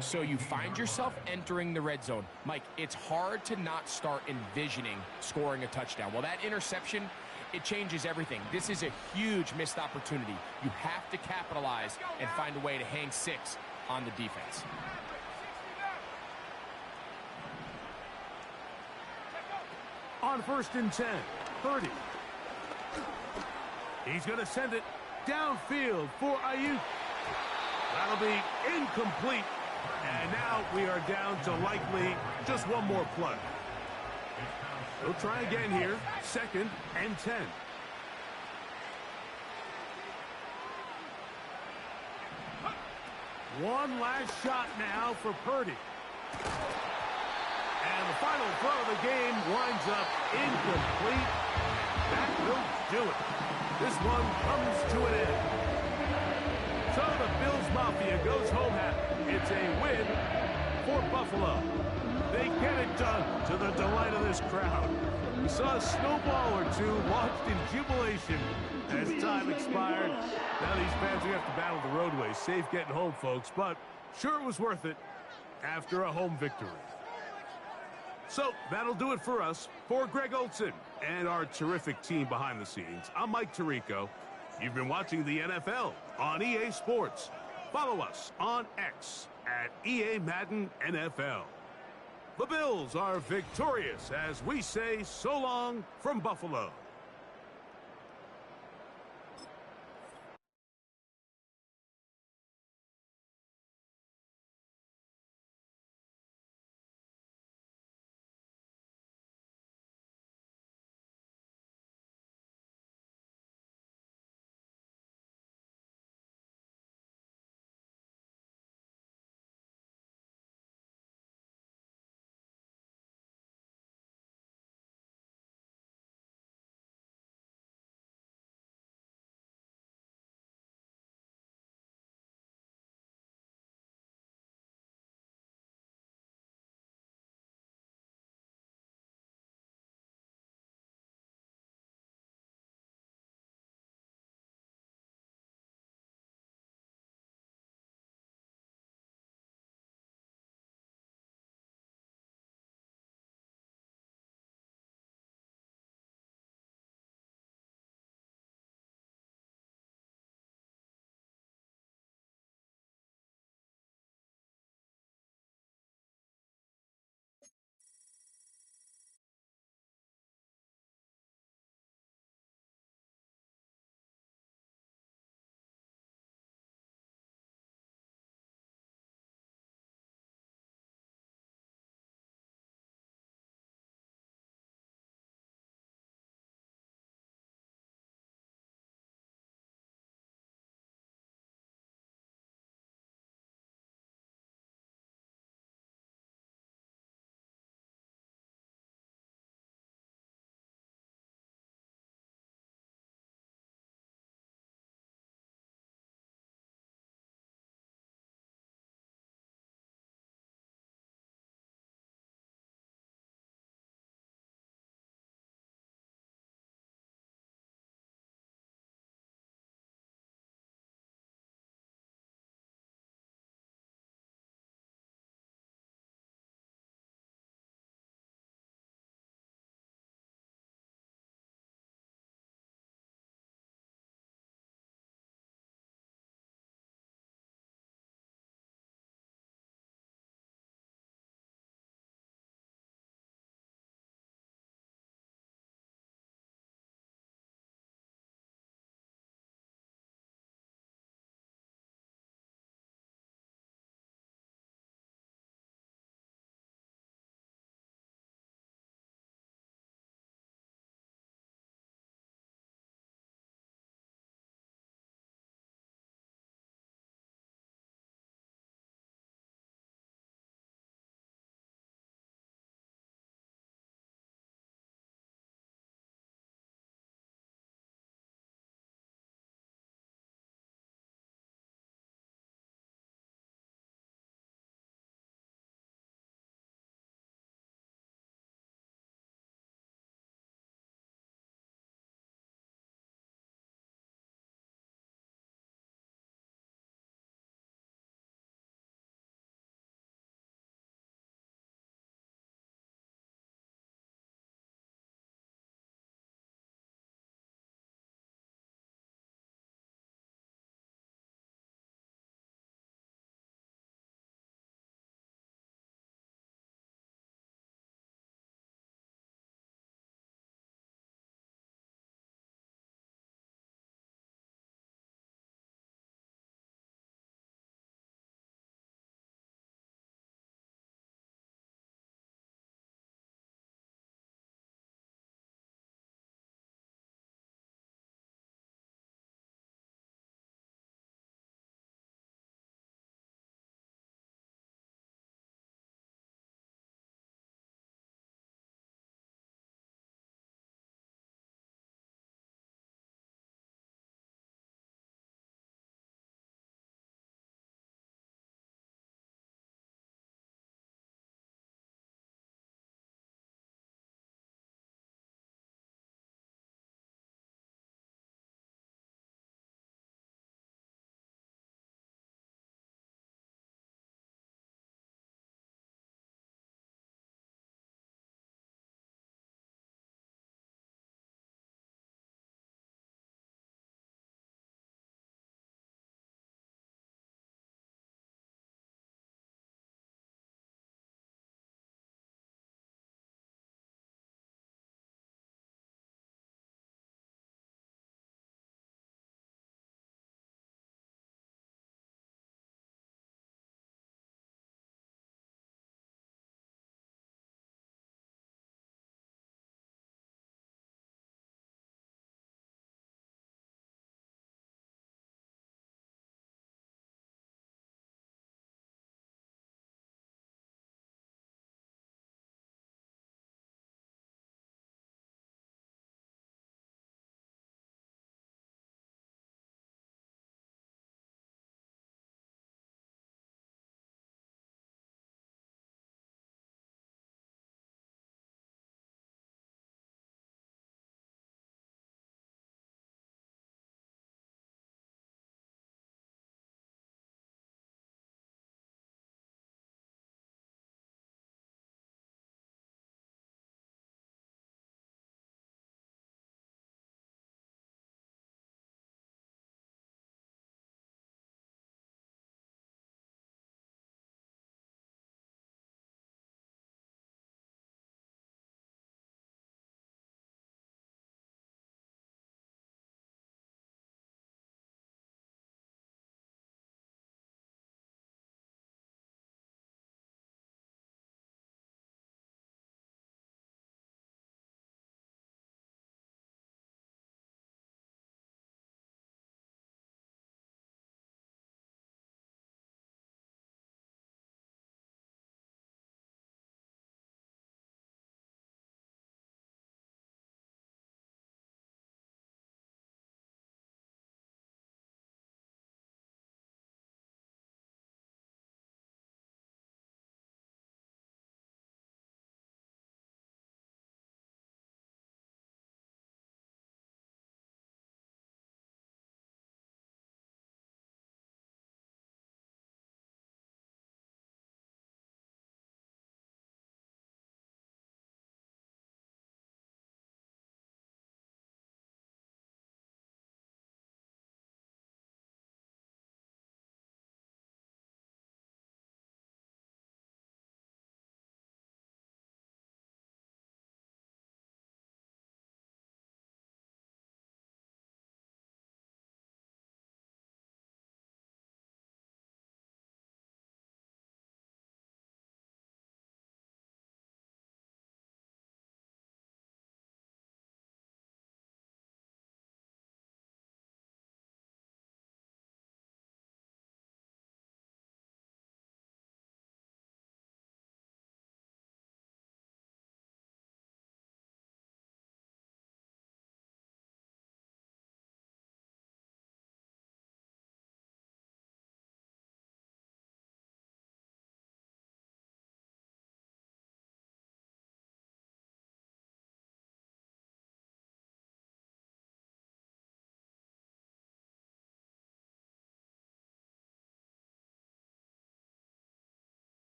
So you find yourself entering the red zone. Mike, it's hard to not start envisioning scoring a touchdown. Well, that interception, it changes everything. This is a huge missed opportunity. You have to capitalize and find a way to hang 6 on the defense. On 1st and 10, 30. He's going to send it downfield for Ayuk. That'll be incomplete. And now we are down to likely just one more play. We'll try again here. 2nd and 10. One last shot now for Purdy. And the final throw of the game winds up incomplete. That will do it. This one comes to an end. So the Bills Mafia goes home happy. It's a win for Buffalo. They get it done to the delight of this crowd. We saw a snowball or two launched in jubilation as time expired. Now these fans are going to have to battle the roadway. Safe getting home, folks, but sure it was worth it after a home victory. So that'll do it for us. For Greg Olson and our terrific team behind the scenes, I'm Mike Tirico. You've been watching the NFL on EA Sports. Follow us on X at EA Madden NFL. The Bills are victorious as we say so long from Buffalo.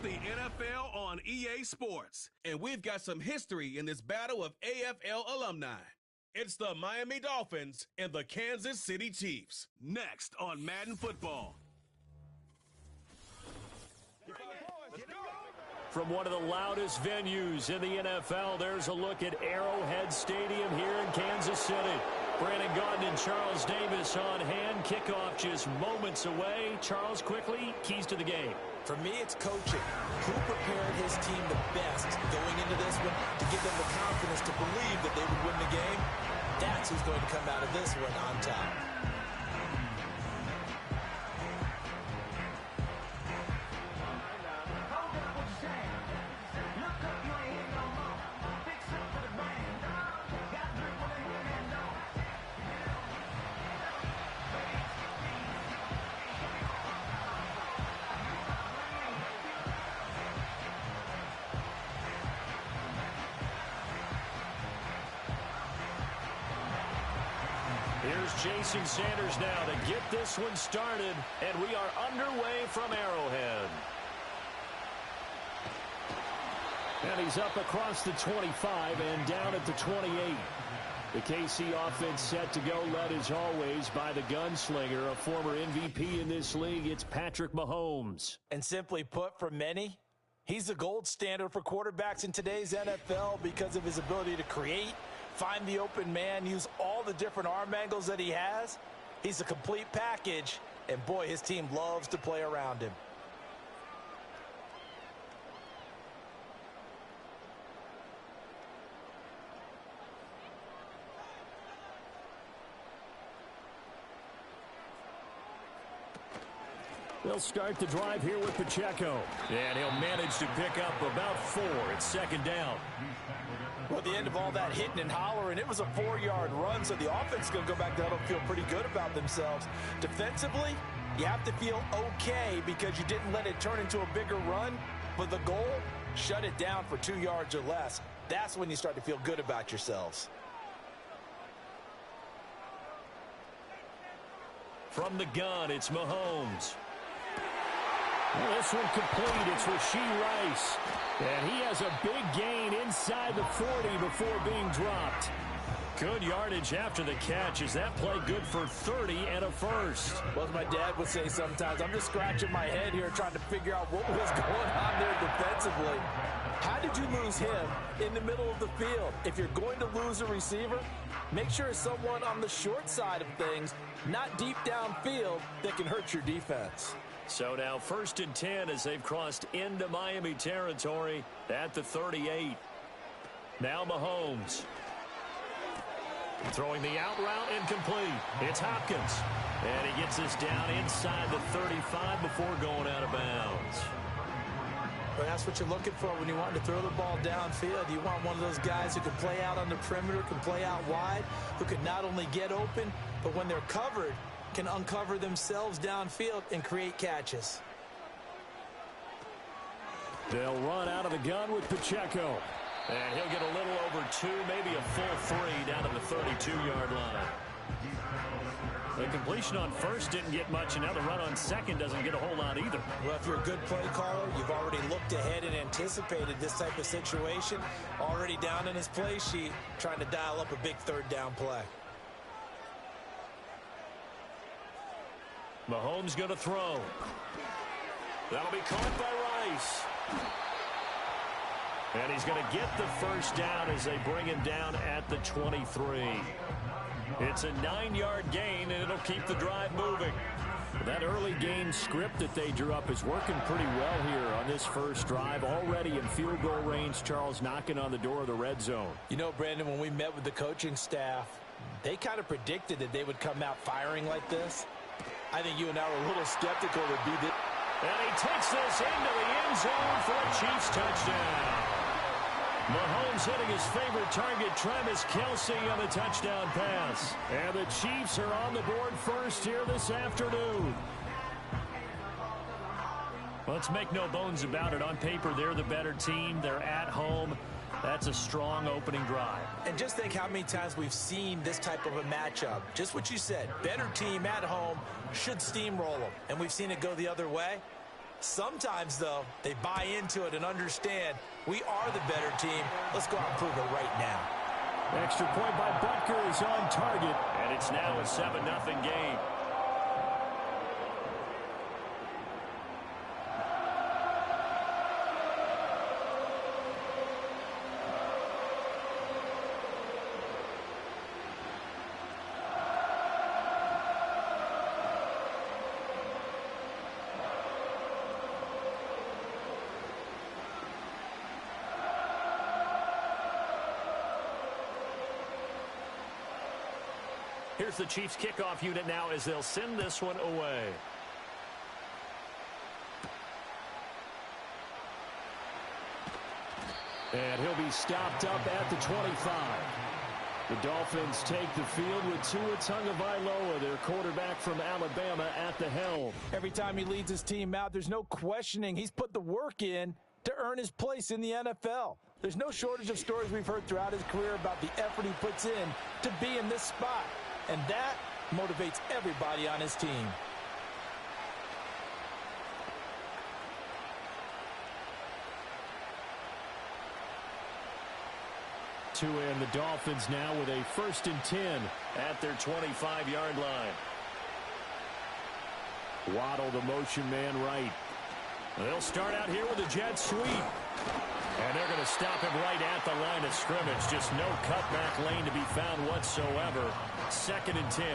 It's the NFL on EA Sports, and we've got some history in this battle of AFL alumni. It's the Miami Dolphins and the Kansas City Chiefs. Next on Madden Football. From one of the loudest venues in the NFL, there's a look at Arrowhead Stadium here in Kansas City. Brandon Gaudin and Charles Davis on hand. Kickoff just moments away. Charles, quickly, keys to the game. For me, it's coaching. Who prepared his team the best going into this one to give them the confidence to believe that they would win the game? That's who's going to come out of this one on top. Here's Jason Sanders now to get this one started, and we are underway from Arrowhead. And he's up across the 25 and down at the 28. The KC offense set to go, led as always by the gunslinger, a former MVP in this league. It's Patrick Mahomes. And simply put, for many, he's the gold standard for quarterbacks in today's NFL because of his ability to create, find the open man, use all the different arm angles that he has. He's a complete package, and boy, his team loves to play around him. They'll start the drive here with Pacheco. And he'll manage to pick up about 4 at second down. Well, at the end of all that hitting and hollering, it was a 4-yard run, so the offense is going to go back down and feel pretty good about themselves. Defensively, you have to feel okay because you didn't let it turn into a bigger run, but the goal, shut it down for 2 yards or less. That's when you start to feel good about yourselves. From the gun, it's Mahomes. Well, this one complete. It's Rashee Rice. And he has a big gain inside the 40 before being dropped. Good yardage after the catch. Is that play good for 30 and a first? Well, as my dad would say sometimes, I'm just scratching my head here trying to figure out what was going on there defensively. How did you lose him in the middle of the field? If you're going to lose a receiver, make sure it's someone on the short side of things, not deep downfield, that can hurt your defense. So now 1st and 10 as they've crossed into Miami territory at the 38. Now Mahomes. Throwing the out route incomplete. It's Hopkins. And he gets this down inside the 35 before going out of bounds. Well, that's what you're looking for when you want to throw the ball downfield. You want one of those guys who can play out on the perimeter, can play out wide, who can not only get open, but when they're covered, can uncover themselves downfield and create catches. They'll run out of the gun with Pacheco. And he'll get a little over 2, maybe a full 3 down to the 32-yard line. The completion on first didn't get much, and now the run on second doesn't get a whole lot either. Well, if you're a good play caller, you've already looked ahead and anticipated this type of situation. Already down in his play sheet, trying to dial up a big 3rd down play. Mahomes going to throw. That'll be caught by Rice. And he's going to get the first down as they bring him down at the 23. It's a 9-yard gain, and it'll keep the drive moving. That early game script that they drew up is working pretty well here on this first drive. Already in field goal range, Charles knocking on the door of the red zone. You know, Brandon, when we met with the coaching staff, they kind of predicted that they would come out firing like this. I think you and I were a little skeptical to be this. And he takes this into the end zone for a Chiefs touchdown. Mahomes hitting his favorite target, Travis Kelce, on the touchdown pass. And the Chiefs are on the board first here this afternoon. Let's make no bones about it. On paper, they're the better team. They're at home. That's a strong opening drive. And just think how many times we've seen this type of a matchup. Just what you said, better team at home should steamroll them. And we've seen it go the other way. Sometimes, though, they buy into it and understand we are the better team. Let's go out and prove it right now. Extra point by Butker is on target, and it's now a 7-0 game. Here's the Chiefs kickoff unit now as they'll send this one away. And he'll be stopped up at the 25. The Dolphins take the field with Tua Tagovailoa, their quarterback from Alabama, at the helm. Every time he leads his team out, there's no questioning. He's put the work in to earn his place in the NFL. There's no shortage of stories we've heard throughout his career about the effort he puts in to be in this spot. And that motivates everybody on his team. Tua and the Dolphins now with a 1st and 10 at their 25-yard line. Waddle, the motion man, right. They'll start out here with a jet sweep. And they're going to stop him right at the line of scrimmage. Just no cutback lane to be found whatsoever. 2nd and 10.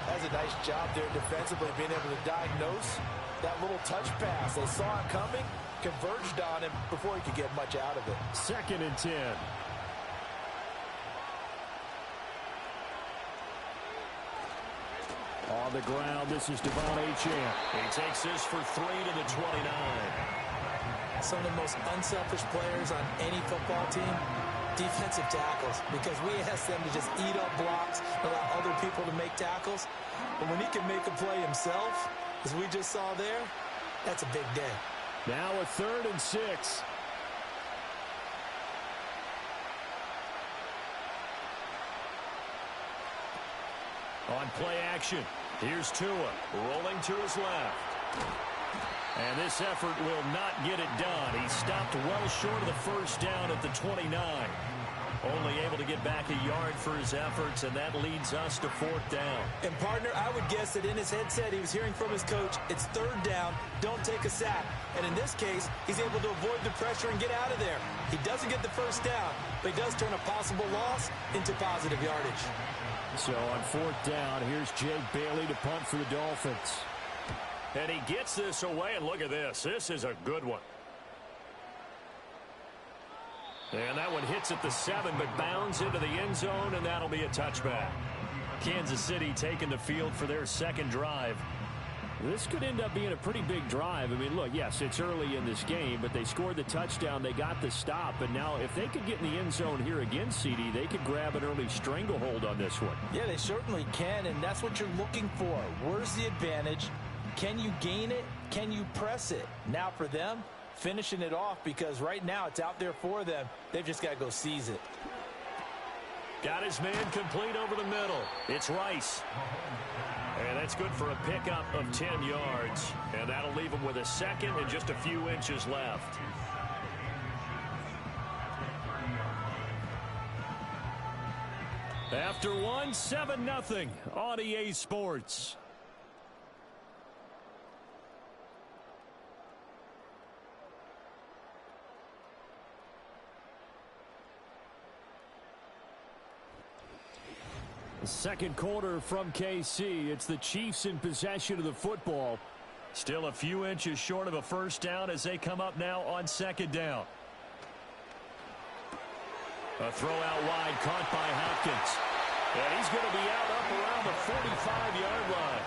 That's a nice job there defensively, being able to diagnose that little touch pass. They saw it coming, converged on him before he could get much out of it. 2nd and 10. On the ground, this is Devon Achane. He takes this for 3 to the 29. Some of the most unselfish players on any football team, defensive tackles, because we ask them to just eat up blocks, allow other people to make tackles. But when he can make a play himself, as we just saw there, that's a big day. Now a 3rd and 6. On play action, here's Tua rolling to his left. And this effort will not get it done. He stopped well short of the 1st down at the 29. Only able to get back a yard for his efforts, and that leads us to 4th down. And, partner, I would guess that in his headset he was hearing from his coach, it's 3rd down, don't take a sack. And in this case, he's able to avoid the pressure and get out of there. He doesn't get the 1st down, but he does turn a possible loss into positive yardage. So on 4th down, here's Jake Bailey to punt for the Dolphins. And he gets this away, and look at this. This is a good one. And that one hits at the 7, but bounds into the end zone, and that'll be a touchback. Kansas City taking the field for their 2nd drive. This could end up being a pretty big drive. I mean, look, yes, it's early in this game, but they scored the touchdown. They got the stop, and now if they could get in the end zone here again, CD, they could grab an early stranglehold on this one. Yeah, they certainly can, and that's what you're looking for. Where's the advantage? Can you gain it? Can you press it? Now for them, finishing it off, because right now it's out there for them. They've just got to go seize it. Got his man complete over the middle. It's Rice. And that's good for a pickup of 10 yards. And that'll leave him with a 2nd and just a few inches left. After one, 7-0 on EA Sports. Second quarter from KC. It's the Chiefs in possession of the football. Still a few inches short of a 1st down as they come up now on 2nd down. A throw out wide caught by Hopkins. And he's going to be out up around the 45-yard line.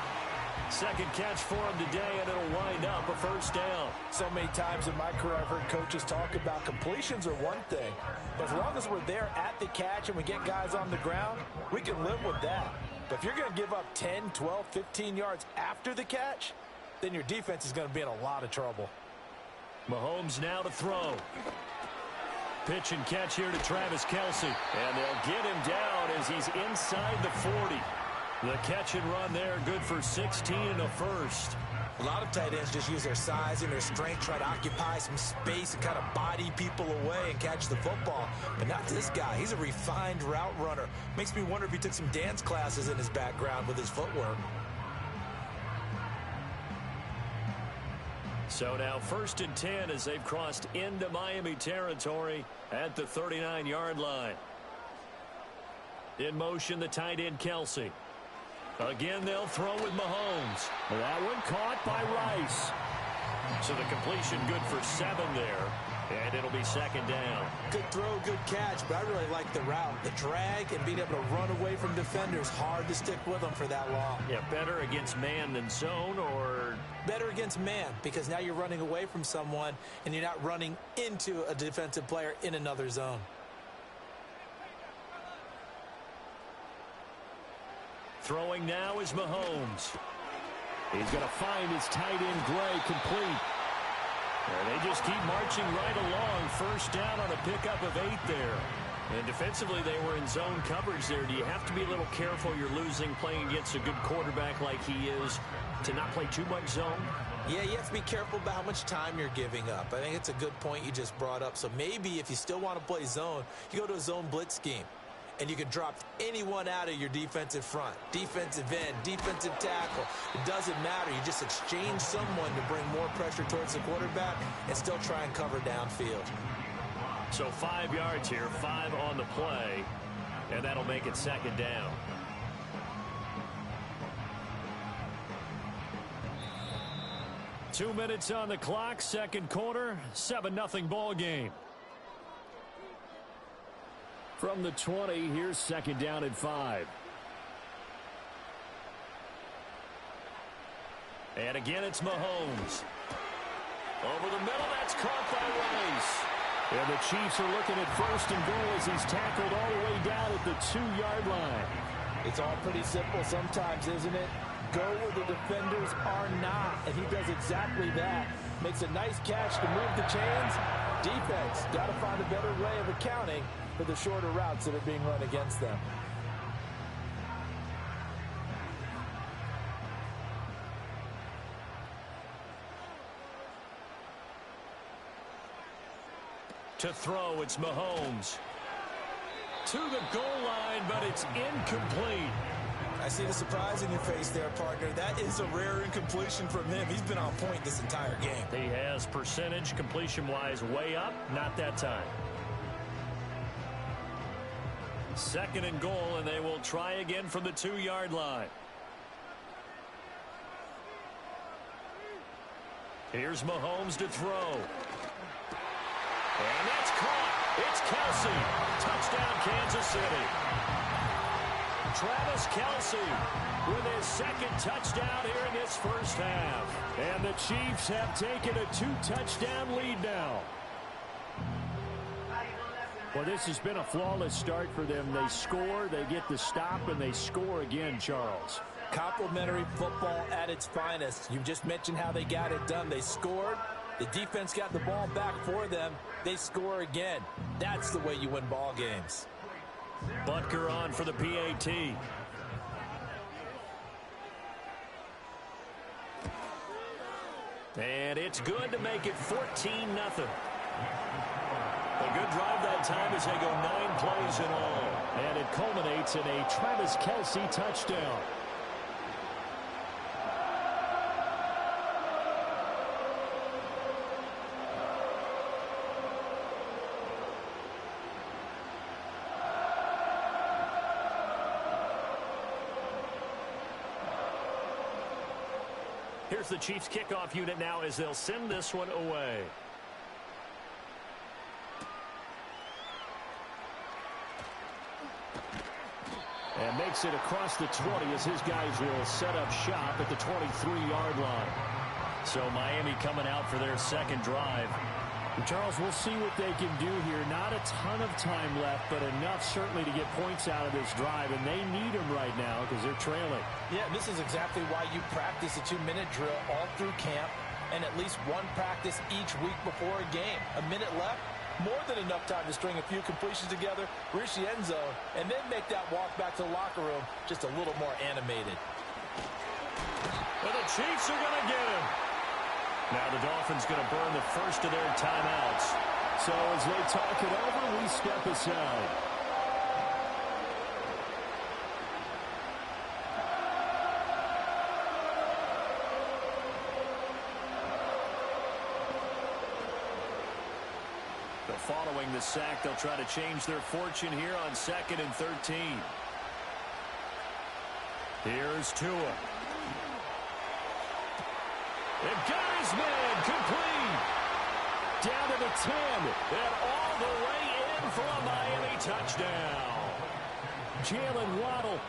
2nd catch for him today, and it'll wind up a 1st down. So many times in my career I've heard coaches talk about completions are one thing. But as long as we're there at the catch and we get guys on the ground, we can live with that. But if you're going to give up 10, 12, 15 yards after the catch, then your defense is going to be in a lot of trouble. Mahomes now to throw. Pitch and catch here to Travis Kelce. And they'll get him down as he's inside the 40. The catch and run there, good for 16 and a first. A lot of tight ends just use their size and their strength, try to occupy some space and kind of body people away and catch the football. But not this guy. He's a refined route runner. Makes me wonder if he took some dance classes in his background with his footwork. So now 1st and 10 as they've crossed into Miami territory at the 39-yard line. In motion, the tight end, Kelsey. Again, they'll throw with Mahomes. That one caught by Rice. So the completion good for 7 there. And it'll be 2nd down. Good throw, good catch, but I really like the route. The drag and being able to run away from defenders. Hard to stick with them for that long. Yeah, better against man than zone, or? Better against man, because now you're running away from someone and you're not running into a defensive player in another zone. Throwing now is Mahomes. He's going to find his tight end, Gray, complete. And they just keep marching right along. 1st down on a pickup of 8 there. And defensively, they were in zone coverage there. Do you have to be a little careful? You're losing playing against a good quarterback like he is to not play too much zone? Yeah, you have to be careful about how much time you're giving up. I think it's a good point you just brought up. So maybe if you still want to play zone, you go to a zone blitz scheme. And you can drop anyone out of your defensive front. Defensive end, defensive tackle. It doesn't matter. You just exchange someone to bring more pressure towards the quarterback and still try and cover downfield. So 5 yards here, 5 on the play. And that'll make it 2nd down. Two minutes on the clock, 2nd quarter, 7-0 ball game. From the 20, here's 2nd down at 5. And again, it's Mahomes. Over the middle, that's caught by Rice. And the Chiefs are looking at 1st and goal as he's tackled all the way down at the 2-yard line. It's all pretty simple sometimes, isn't it? Go where the defenders are not, and he does exactly that. Makes a nice catch to move the chains. Defense got to find a better way of accounting for the shorter routes that are being run against them. To throw, it's Mahomes. To the goal line, but it's incomplete. I see the surprise in your face there, partner. That is a rare incompletion from him. He's been on point this entire game. He has percentage completion-wise way up, not that time. 2nd and goal, and they will try again from the 2-yard line. Here's Mahomes to throw. And that's caught. It's Kelsey. Touchdown, Kansas City. Travis Kelsey with his 2nd touchdown here in this 1st half. And the Chiefs have taken a 2-touchdown lead now. Well, this has been a flawless start for them. They score, they get the stop, and they score again, Charles. Complimentary football at its finest. You just mentioned how they got it done. They scored. The defense got the ball back for them. They score again. That's the way you win ball games. Butker on for the PAT. And it's good to make it 14-0. A good drive that time as they go 9 plays in all. And it culminates in a Travis Kelsey touchdown. Here's the Chiefs kickoff unit now as they'll send this one away. And makes it across the 20 as his guys will set up shop at the 23-yard line. So Miami coming out for their 2nd drive. Charles, we'll see what they can do here. Not a ton of time left, but enough certainly to get points out of this drive, and they need them right now because they're trailing. Yeah, this is exactly why you practice a 2-minute drill all through camp and at least one practice each week before a game. A minute left, more than enough time to string a few completions together, reach the end zone, and then make that walk back to the locker room just a little more animated. And the Chiefs are going to get him. Now the Dolphins going to burn the first of their timeouts. So as they talk it over, we step aside. Following the sack, they'll try to change their fortune here on 2nd and 13. Here's Tua. And got his man complete. Down to the 10 and all the way in for a Miami touchdown. Jalen Waddle,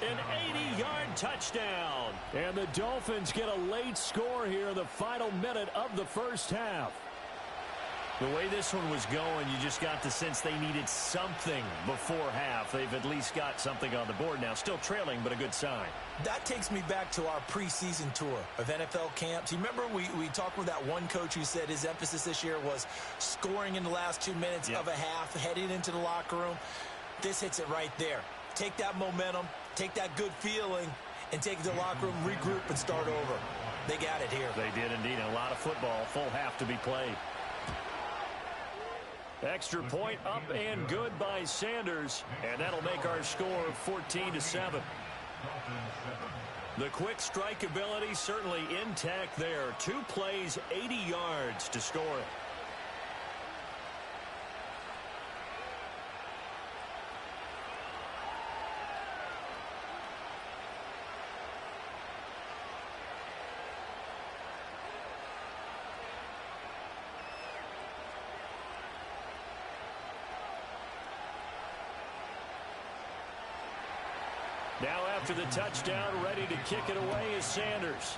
an 80-yard touchdown. And the Dolphins get a late score here in the final minute of the first half. The way this one was going, you just got the sense they needed something before half. They've at least got something on the board now. Still trailing, but a good sign. That takes me back to our preseason tour of NFL camps. You remember we talked with that one coach who said his emphasis this year was scoring in the last 2 minutes of a half, heading into the locker room. This hits it right there. Take that momentum, take that good feeling, and take it to the locker room, regroup, and start over. They got it here. They did indeed. A lot of football, full half to be played. Extra point up and good by Sanders, and that'll make our score 14-7. The quick strike ability certainly intact there. 2 plays, 80 yards to score it. Now after the touchdown, ready to kick it away is Sanders.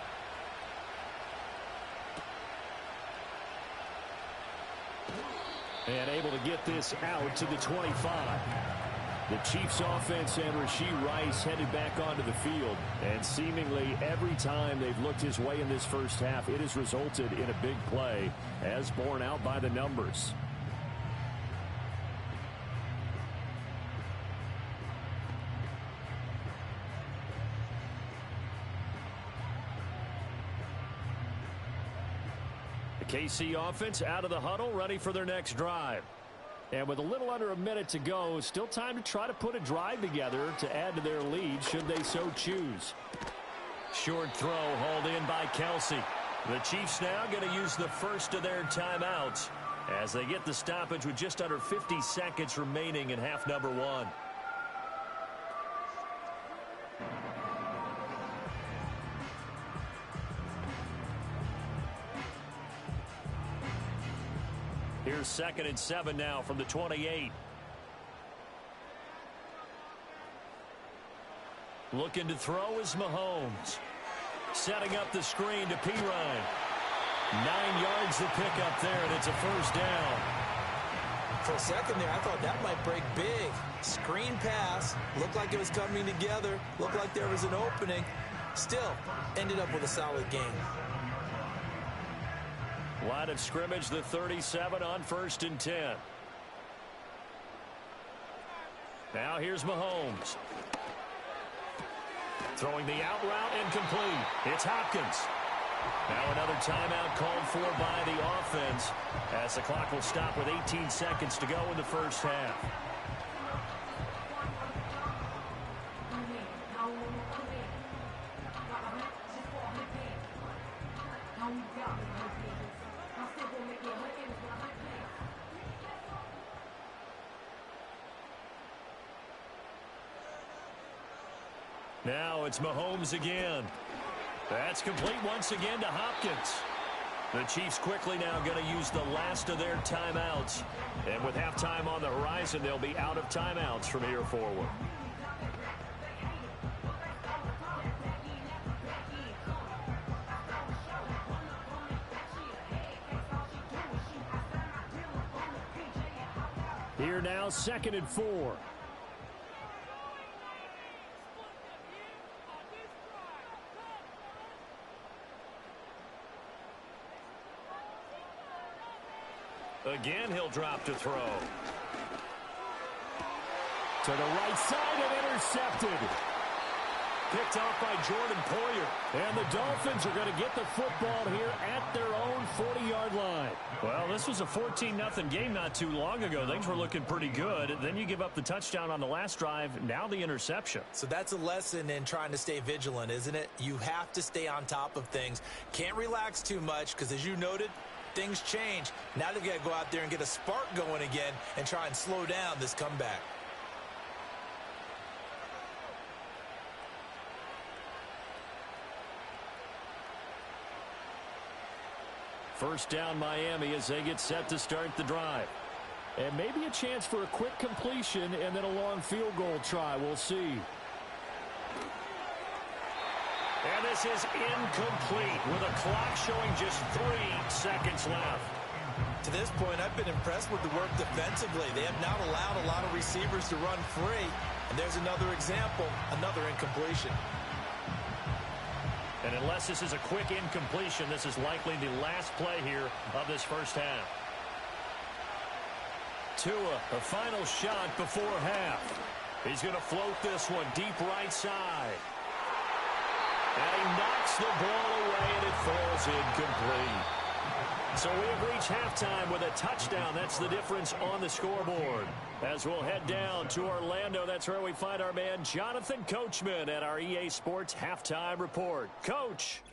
And able to get this out to the 25. The Chiefs offense and Rashee Rice headed back onto the field. And seemingly every time they've looked his way in this first half, it has resulted in a big play, as borne out by the numbers. KC offense out of the huddle, ready for their next drive. And with a little under a minute to go, still time to try to put a drive together to add to their lead should they so choose. Short throw hauled in by Kelsey. The Chiefs now going to use the first of their timeouts as they get the stoppage with just under 50 seconds remaining in half number 1. Here's 2nd and 7 now from the 28. Looking to throw is Mahomes. Setting up the screen to Pirine. 9 yards to pick up there, and it's a first down. For a second there, I thought that might break big. Screen pass. Looked like it was coming together. Looked like there was an opening. Still, ended up with a solid game. Line of scrimmage, the 37 on 1st and 10. Now here's Mahomes. Throwing the out route incomplete. It's Hopkins. Now another timeout called for by the offense as the clock will stop with 18 seconds to go in the first half. Now it's Mahomes again. That's complete once again to Hopkins. The Chiefs quickly now going to use the last of their timeouts. And with halftime on the horizon, they'll be out of timeouts from here forward. Here now, 2nd and 4. Again, he'll drop to throw. To the right side and intercepted. Picked off by Jordan Poyer. And the Dolphins are going to get the football here at their own 40-yard line. Well, this was a 14-0 game not too long ago. Things were looking pretty good. Then you give up the touchdown on the last drive. Now the interception. So that's a lesson in trying to stay vigilant, isn't it? You have to stay on top of things. Can't relax too much because, as you noted, things change. Now they've got to go out there and get a spark going again and try and slow down this comeback. First down Miami as they get set to start the drive. And maybe a chance for a quick completion and then a long field goal try. We'll see. And this is incomplete with a clock showing just 3 seconds left. To this point, I've been impressed with the work defensively. They have not allowed a lot of receivers to run free. And there's another example, another incompletion. And unless this is a quick incompletion, this is likely the last play here of this first half. Tua, a final shot before half. He's going to float this one deep right side. And he knocks the ball away, and it falls incomplete. So we have reached halftime with a touchdown. That's the difference on the scoreboard. As we'll head down to Orlando, that's where we find our man Jonathan Coachman at our EA Sports Halftime Report. Coach.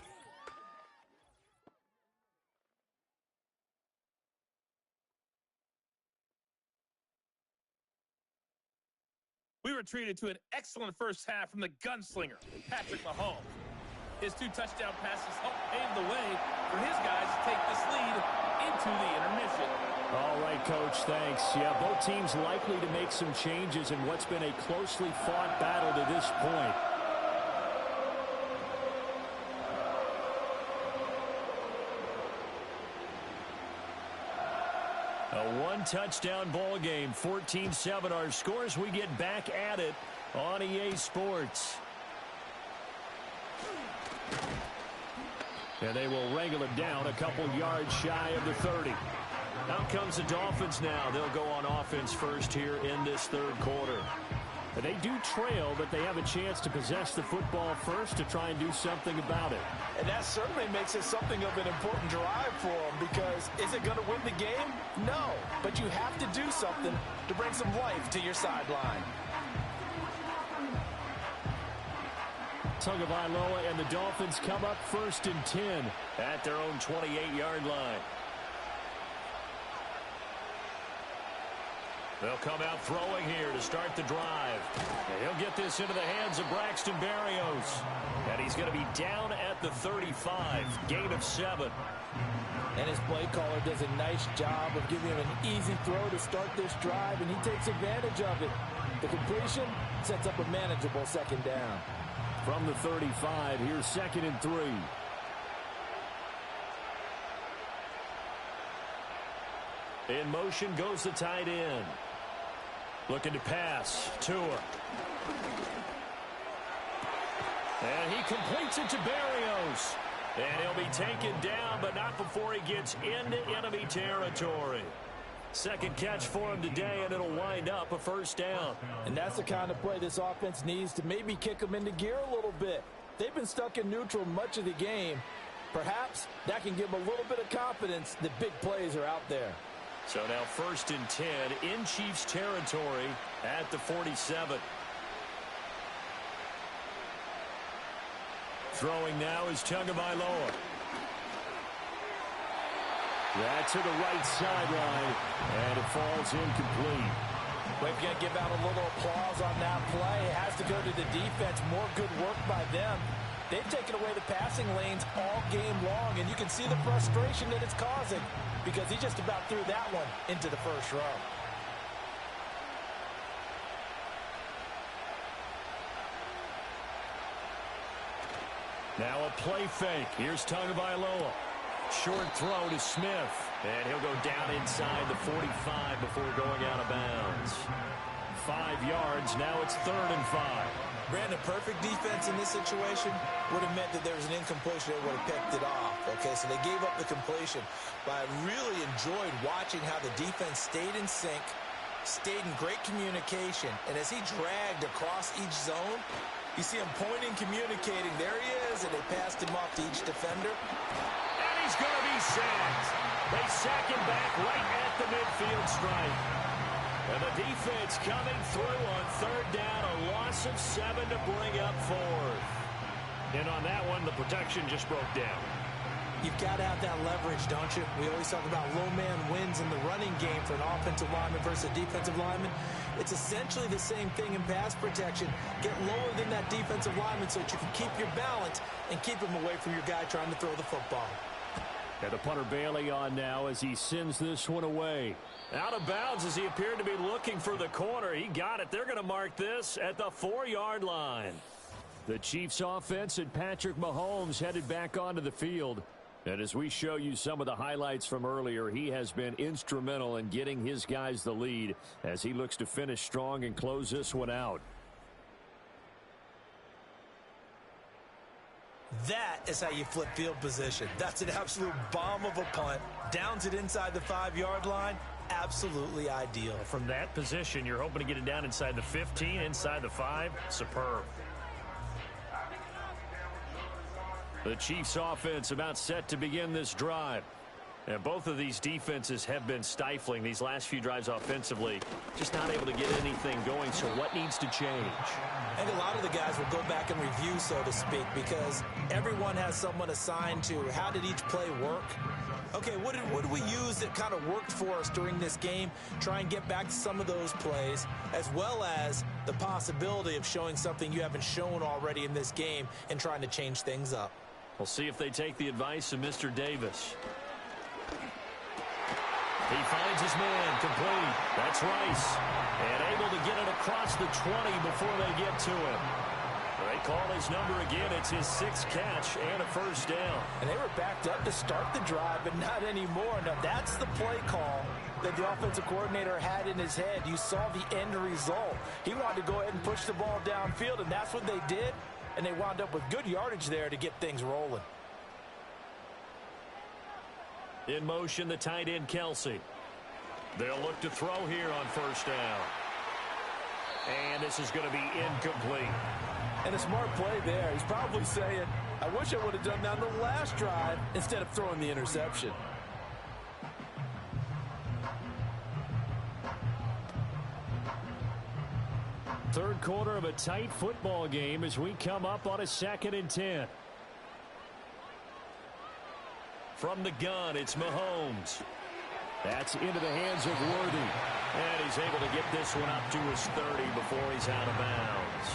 We were treated to an excellent first half from the gunslinger, Patrick Mahomes. His 2 touchdown passes helped pave the way for his guys to take this lead into the intermission. All right, Coach, thanks. Yeah, both teams likely to make some changes in what's been a closely fought battle to this point. A 1-touchdown ball game, 14-7 our scores. We get back at it on EA Sports. And they will wrangle it down a couple yards shy of the 30. Out comes the Dolphins now. They'll go on offense first here in this third quarter. And they do trail, but they have a chance to possess the football first to try and do something about it. And that certainly makes it something of an important drive for them, because is it going to win the game? No, but you have to do something to bring some life to your sideline. Tagovailoa and the Dolphins come up 1st and 10 at their own 28-yard line. They'll come out throwing here to start the drive. And he'll get this into the hands of Braxton Berrios. And he's going to be down at the 35, gain of 7. And his play caller does a nice job of giving him an easy throw to start this drive, and he takes advantage of it. The completion sets up a manageable second down. From the 35, here's 2nd and 3. In motion goes the tight end. Looking to pass. Tua. And he completes it to Berrios. And he'll be taken down, but not before he gets into enemy territory. Second catch for him today, and it'll wind up a first down. And that's the kind of play this offense needs to maybe kick them into gear a little bit. They've been stuck in neutral much of the game. Perhaps that can give them a little bit of confidence that big plays are out there. So now 1st and 10 in Chiefs territory at the 47. Throwing now is Tagovailoa. That's to the right sideline, and it falls incomplete. Well, if you're going to give out a little applause on that play, it has to go to the defense. More good work by them. They've taken away the passing lanes all game long, and you can see the frustration that it's causing because he just about threw that one into the first row. Now a play fake. Here's Tagovailoa. Short throw to Smith. And he'll go down inside the 45 before going out of bounds. 5 yards. Now it's 3rd and 5. Brandon, perfect defense in this situation would have meant that there was an incompletion. They would have picked it off. Okay, so they gave up the completion. But I really enjoyed watching how the defense stayed in sync, stayed in great communication. And as he dragged across each zone, you see him pointing, communicating. There he is, and they passed him off to each defender. And he's going to be sacked. They sack him back right at the midfield stripe. And the defense coming through on third down, a loss of 7 to bring up fourth. And on that one, the protection just broke down. You've got to have that leverage, don't you? We always talk about low man wins in the running game for an offensive lineman versus a defensive lineman. It's essentially the same thing in pass protection. Get lower than that defensive lineman so that you can keep your balance and keep him away from your guy trying to throw the football. And the punter Bailey on now as he sends this one away. Out of bounds as he appeared to be looking for the corner. He got it. They're going to mark this at the 4-yard line. The Chiefs offense and Patrick Mahomes headed back onto the field. And as we show you some of the highlights from earlier, he has been instrumental in getting his guys the lead as he looks to finish strong and close this one out. That is how you flip field position. That's an absolute bomb of a punt. Downs it inside the 5-yard line. Absolutely ideal. From that position, you're hoping to get it down inside the 15, inside the 5. Superb. The Chiefs offense about set to begin this drive. And both of these defenses have been stifling these last few drives offensively. Just not able to get anything going, so what needs to change? I think a lot of the guys will go back and review, so to speak, because everyone has someone assigned to how did each play work. Okay, what did we use that kind of worked for us during this game? Try and get back to some of those plays, as well as the possibility of showing something you haven't shown already in this game and trying to change things up. We'll see if they take the advice of Mr. Davis. He finds his man complete. That's Rice. And able to get it across the 20 before they get to him. They call his number again. It's his 6th catch and a first down. And they were backed up to start the drive, but not anymore. Now, that's the play call that the offensive coordinator had in his head. You saw the end result. He wanted to go ahead and push the ball downfield, and that's what they did. And they wound up with good yardage there to get things rolling. In motion, the tight end, Kelsey. They'll look to throw here on first down. And this is going to be incomplete. And a smart play there. He's probably saying, I wish I would have done that on the last drive instead of throwing the interception. Third quarter of a tight football game as we come up on a 2nd and 10. From the gun, it's Mahomes. That's into the hands of Worthy. And he's able to get this one up to his 30 before he's out of bounds.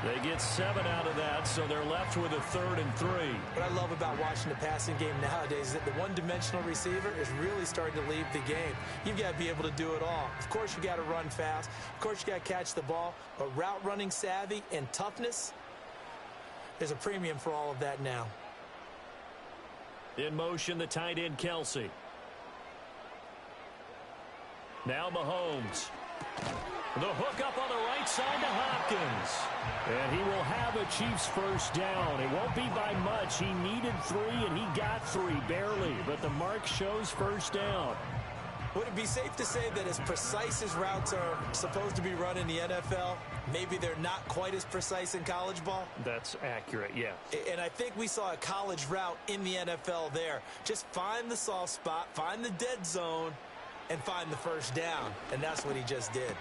They get 7 out of that, so they're left with a 3rd and 3. What I love about watching the passing game nowadays is that the one-dimensional receiver is really starting to leave the game. You've got to be able to do it all. Of course, you got to run fast. Of course, you got to catch the ball. But route running savvy and toughness, there's a premium for all of that now. In motion, the tight end, Kelsey. Now Mahomes. The hook up on the right side to Hopkins. And he will have a Chiefs first down. It won't be by much. He needed 3, and he got 3, barely. But the mark shows first down. Would it be safe to say that as precise as routes are supposed to be run in the NFL, maybe they're not quite as precise in college ball? That's accurate, yeah. And I think we saw a college route in the NFL there. Just find the soft spot, find the dead zone, and find the first down. And that's what he just did.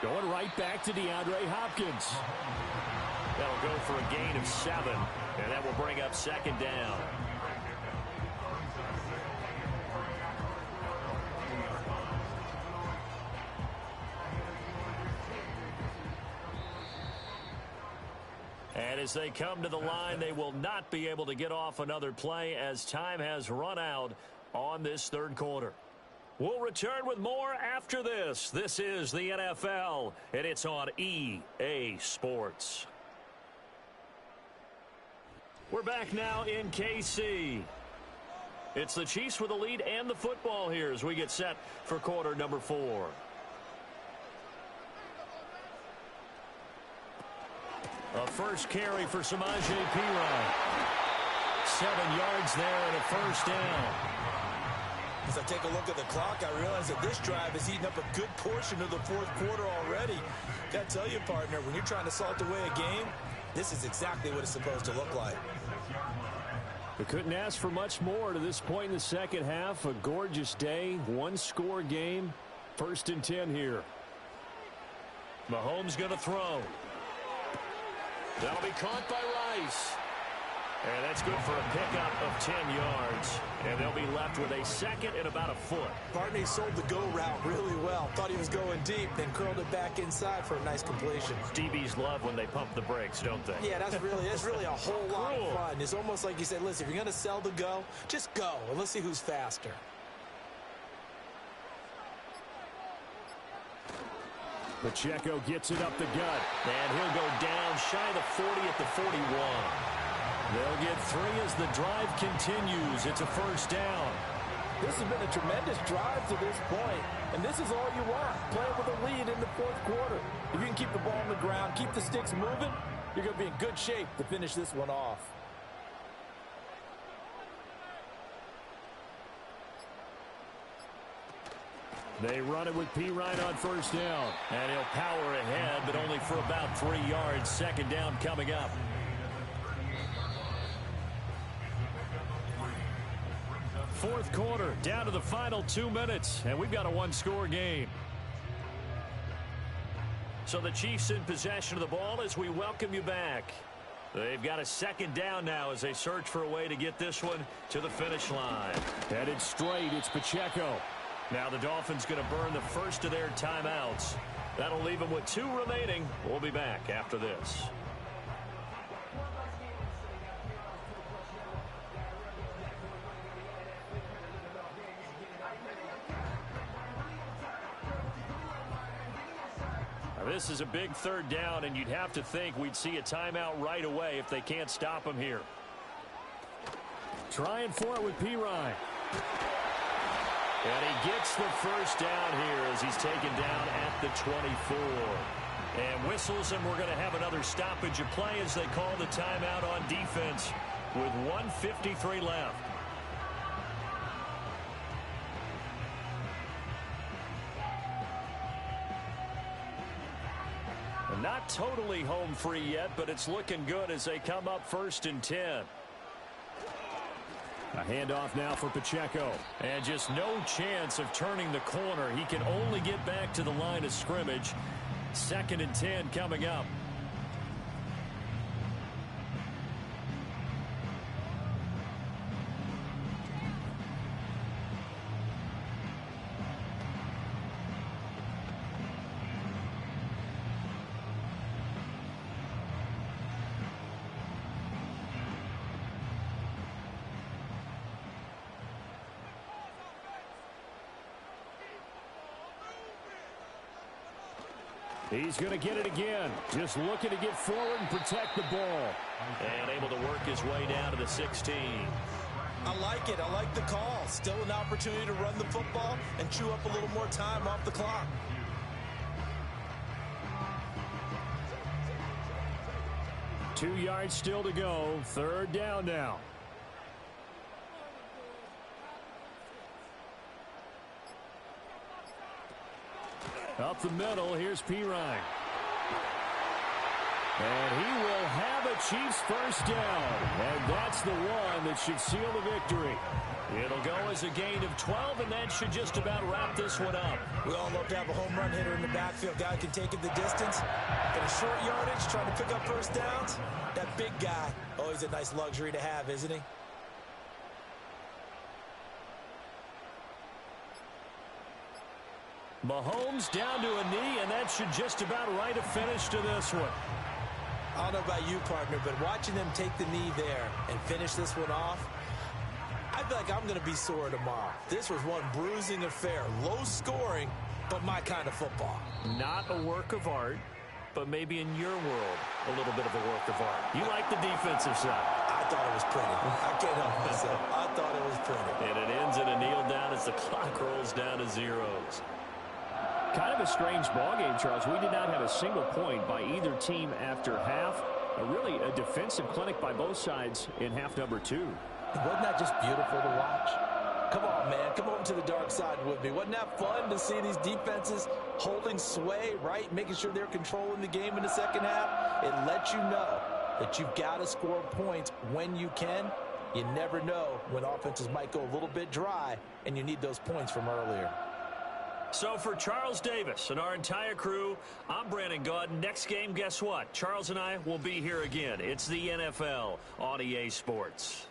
Going right back to DeAndre Hopkins. That'll go for a gain of 7, and that will bring up 2nd down. And as they come to the line, they will not be able to get off another play as time has run out on this 3rd quarter. We'll return with more after this. This is the NFL, and it's on EA Sports. We're back now in KC. It's the Chiefs with the lead and the football here as we get set for quarter number 4. A first carry for Samaje Perine. 7 yards there and a first down. As I take a look at the clock, I realize that this drive has eaten up a good portion of the fourth quarter already. Got to tell you, partner, when you're trying to salt away a game, this is exactly what it's supposed to look like. We couldn't ask for much more to this point in the second half. A gorgeous day, one-score game. 1st and 10 here. Mahomes going to throw. That'll be caught by Rice. And that's good for a pickup of 10 yards. And they'll be left with a second and about a foot. Barney sold the go route really well. Thought he was going deep, then curled it back inside for a nice completion. DBs love when they pump the brakes, don't they? Yeah, that's really a whole lot of fun. It's almost like you said, listen, if you're going to sell the go, just go, and let's see who's faster. Pacheco gets it up the gut, and he'll go down shy of the 40 at the 41. They'll get 3 as the drive continues. It's a first down. This has been a tremendous drive to this point, and this is all you want, playing with a lead in the fourth quarter. If you can keep the ball on the ground, keep the sticks moving, you're going to be in good shape to finish this one off. They run it with Perine on first down, and he'll power ahead, but only for about 3 yards. Second down coming up. Fourth quarter, down to the final 2 minutes, and we've got a one-score game. So the Chiefs in possession of the ball as we welcome you back. They've got a second down now as they search for a way to get this one to the finish line. Headed straight, it's Pacheco. Now the Dolphins going to burn the first of their timeouts. That'll leave them with 2 remaining. We'll be back after this. This is a big third down, and you'd have to think we'd see a timeout right away if they can't stop him here. Trying for it with Perine. And he gets the first down here as he's taken down at the 24. And whistles, and we're going to have another stoppage of play as they call the timeout on defense with 1:53 left. Not totally home free yet, but it's looking good as they come up 1st and 10. A handoff now for Pacheco. And just no chance of turning the corner. He can only get back to the line of scrimmage. 2nd and 10 coming up. He's going to get it again. Just looking to get forward and protect the ball. And able to work his way down to the 16. I like it. I like the call. Still an opportunity to run the football and chew up a little more time off the clock. Two yards still to go. Third down now. Up the middle, here's Perine. And he will have a Chiefs first down. And that's the one that should seal the victory. It'll go as a gain of 12, and that should just about wrap this one up. We all love to have a home run hitter in the backfield. Guy can take it the distance. But a short yardage, trying to pick up first downs. That big guy, always a nice luxury to have, isn't he? Mahomes down to a knee, and that should just about write a finish to this one. I don't know about you, partner, but watching them take the knee there and finish this one off, I feel like I'm going to be sore tomorrow. This was one bruising affair. Low scoring, but my kind of football. Not a work of art, but maybe in your world, a little bit of a work of art. You like the defensive side. I thought it was pretty. I can't help myself. I thought it was pretty. And it ends in a kneel down as the clock rolls down to zeros. Kind of a strange ballgame, Charles. We did not have a single point by either team after half. Really a defensive clinic by both sides in half number 2. Wasn't that just beautiful to watch? Come on, man. Come over to the dark side with me. Wasn't that fun to see these defenses holding sway, right? Making sure they're controlling the game in the second half. It lets you know that you've got to score points when you can. You never know when offenses might go a little bit dry, and you need those points from earlier. So for Charles Davis and our entire crew, I'm Brandon Gaudin. Next game, guess what? Charles and I will be here again. It's the NFL on EA Sports.